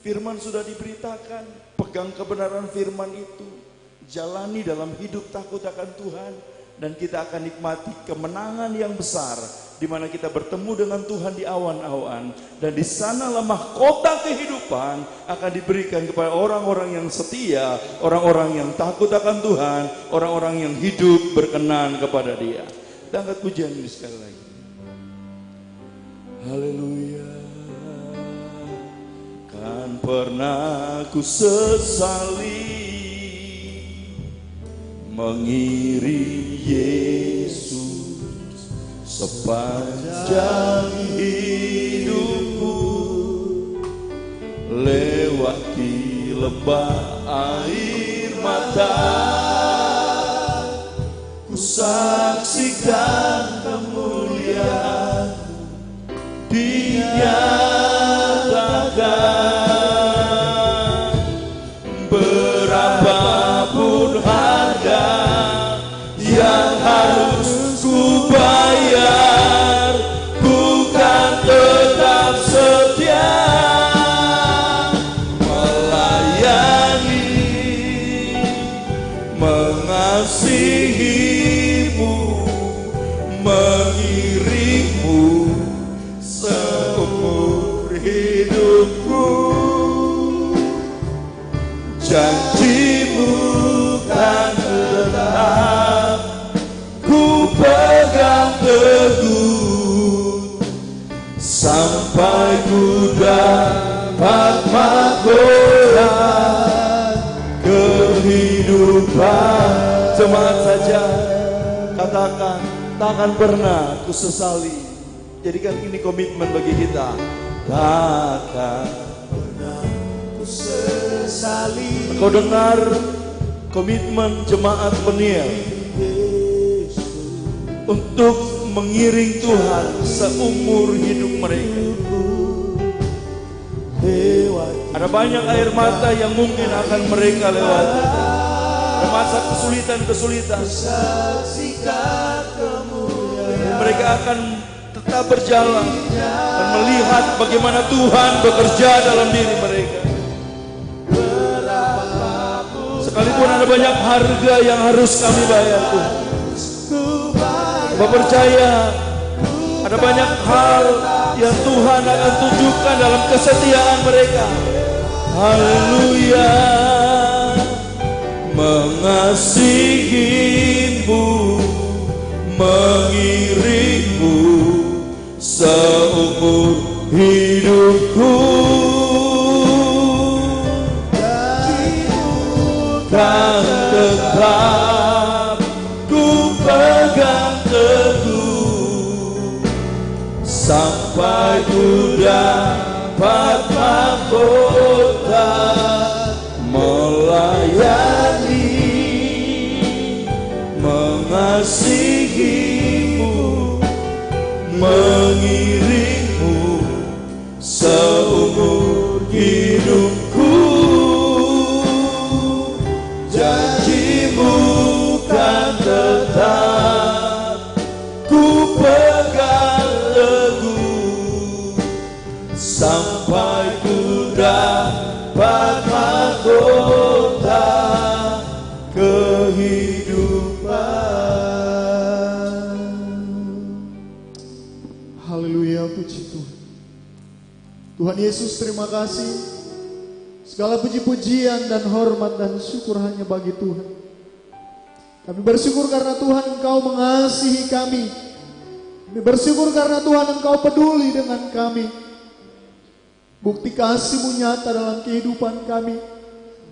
Firman sudah diberitakan, pegang kebenaran firman itu, jalani dalam hidup takut akan Tuhan, dan kita akan nikmati kemenangan yang besar, di mana kita bertemu dengan Tuhan di awan-awan, dan di sanalah mahkota kehidupan akan diberikan kepada orang-orang yang setia, orang-orang yang takut akan Tuhan, orang-orang yang hidup berkenan kepada Dia. Dan angkat pujian ini sekali lagi. Haleluya. Kan pernah ku sesali mengiring Yesus sepanjang hidupku, lewati lembah air mata, ku saksikan kemuliaan dinyatakan. Berapapun harga yang harus ku bayar, ku kan tetap setia melayani, mengasihimu, mengiringmu seumur hidupku. Janjimu kan tetap ku pegang teguh, sampai ku dapat mahkota kehidupan. Semangat saja, katakan, takkan pernah ku sesali. Jadikan ini komitmen bagi kita. Takkan pernah ku sesali. Kau dengar komitmen jemaat Peniel untuk mengiring Tuhan seumur hidup mereka. Ada banyak air mata yang mungkin akan mereka lewati. Ada masa kesulitan-kesulitan. Mereka akan tetap berjalan dan melihat bagaimana Tuhan bekerja dalam diri mereka. Sekalipun ada banyak harga yang harus kami bayar, Tuhan, Bapak percaya ada banyak hal yang Tuhan akan tunjukkan dalam kesetiaan mereka. Haleluya, mengasihimu, mengiringmu seumur hidupku. Kan tetap ku pegang teguh sampai ku dapat mahkota melayani, mengasihimu, mengiringmu seumur hidupku. Janjimu kan tetap ku pegang teguh sampai ku dapat mahkota kehidupan. Haleluya, puji Tuhan. Tuhan Yesus, terima kasih. Segala puji-pujian dan hormat dan syukur hanya bagi Tuhan. Kami bersyukur karena Tuhan Engkau mengasihi kami. Kami bersyukur karena Tuhan Engkau peduli dengan kami. Bukti kasih-Mu nyata dalam kehidupan kami.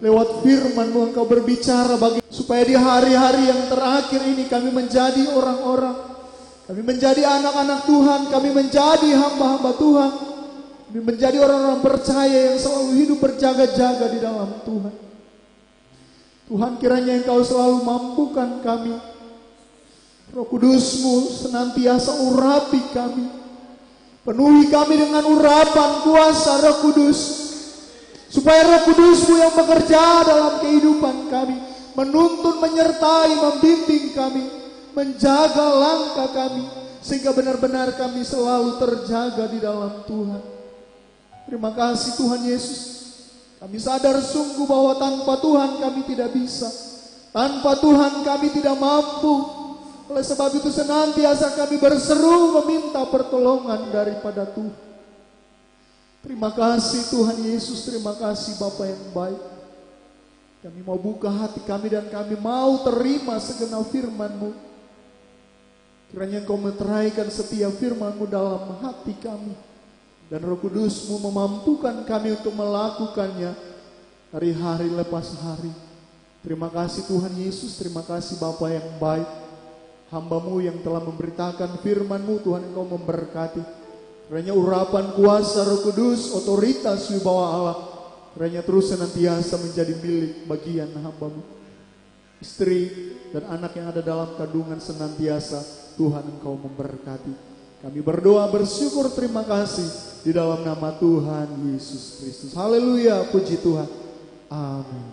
Lewat firman-Mu Engkau berbicara supaya di hari-hari yang terakhir ini kami menjadi orang-orang. Kami menjadi anak-anak Tuhan. Kami menjadi hamba-hamba Tuhan. Kami menjadi orang-orang percaya yang selalu hidup berjaga-jaga di dalam Tuhan. Tuhan, kiranya Engkau selalu mampukan kami. Roh Kudus-Mu senantiasa urapi kami. Penuhi kami dengan urapan kuasa Roh Kudus. Supaya Roh Kudus-Mu yang bekerja dalam kehidupan kami, menuntun, menyertai, membimbing kami, menjaga langkah kami, sehingga benar-benar kami selalu terjaga di dalam Tuhan. Terima kasih Tuhan Yesus. Kami sadar sungguh bahwa tanpa Tuhan kami tidak bisa. Tanpa Tuhan kami tidak mampu. Oleh sebab itu senantiasa kami berseru meminta pertolongan daripada Tuhan. Terima kasih Tuhan Yesus. Terima kasih Bapa yang baik. Kami mau buka hati kami dan kami mau terima segenap firman-Mu. Kiranya Engkau meteraikan setiap firman-Mu dalam hati kami. Dan Roh Kudus-Mu memampukan kami untuk melakukannya hari-hari lepas hari. Terima kasih Tuhan Yesus, terima kasih Bapa yang baik. Hamba-Mu yang telah memberitakan firman-Mu, Tuhan Engkau memberkati. Kiranya urapan kuasa Roh Kudus, otoritas wibawa Allah, kiranya terus senantiasa menjadi milik bagian hamba-Mu. Istri dan anak yang ada dalam kandungan senantiasa Tuhan Engkau memberkati. Kami berdoa bersyukur terima kasih di dalam nama Tuhan Yesus Kristus. Haleluya, puji Tuhan. Amin.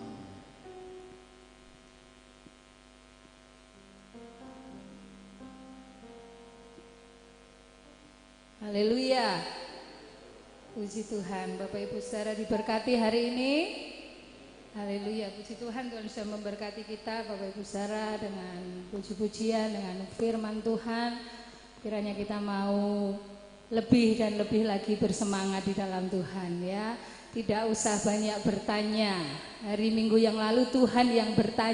Haleluya. Puji Tuhan. Bapak Ibu saudara diberkati hari ini. Haleluya. Puji Tuhan, Tuhan sudah memberkati kita Bapak Ibu saudara dengan puji-pujian, dengan firman Tuhan. Kiranya kita mau lebih dan lebih lagi bersemangat di dalam Tuhan ya. Tidak usah banyak bertanya. Hari Minggu yang lalu Tuhan yang bertanya.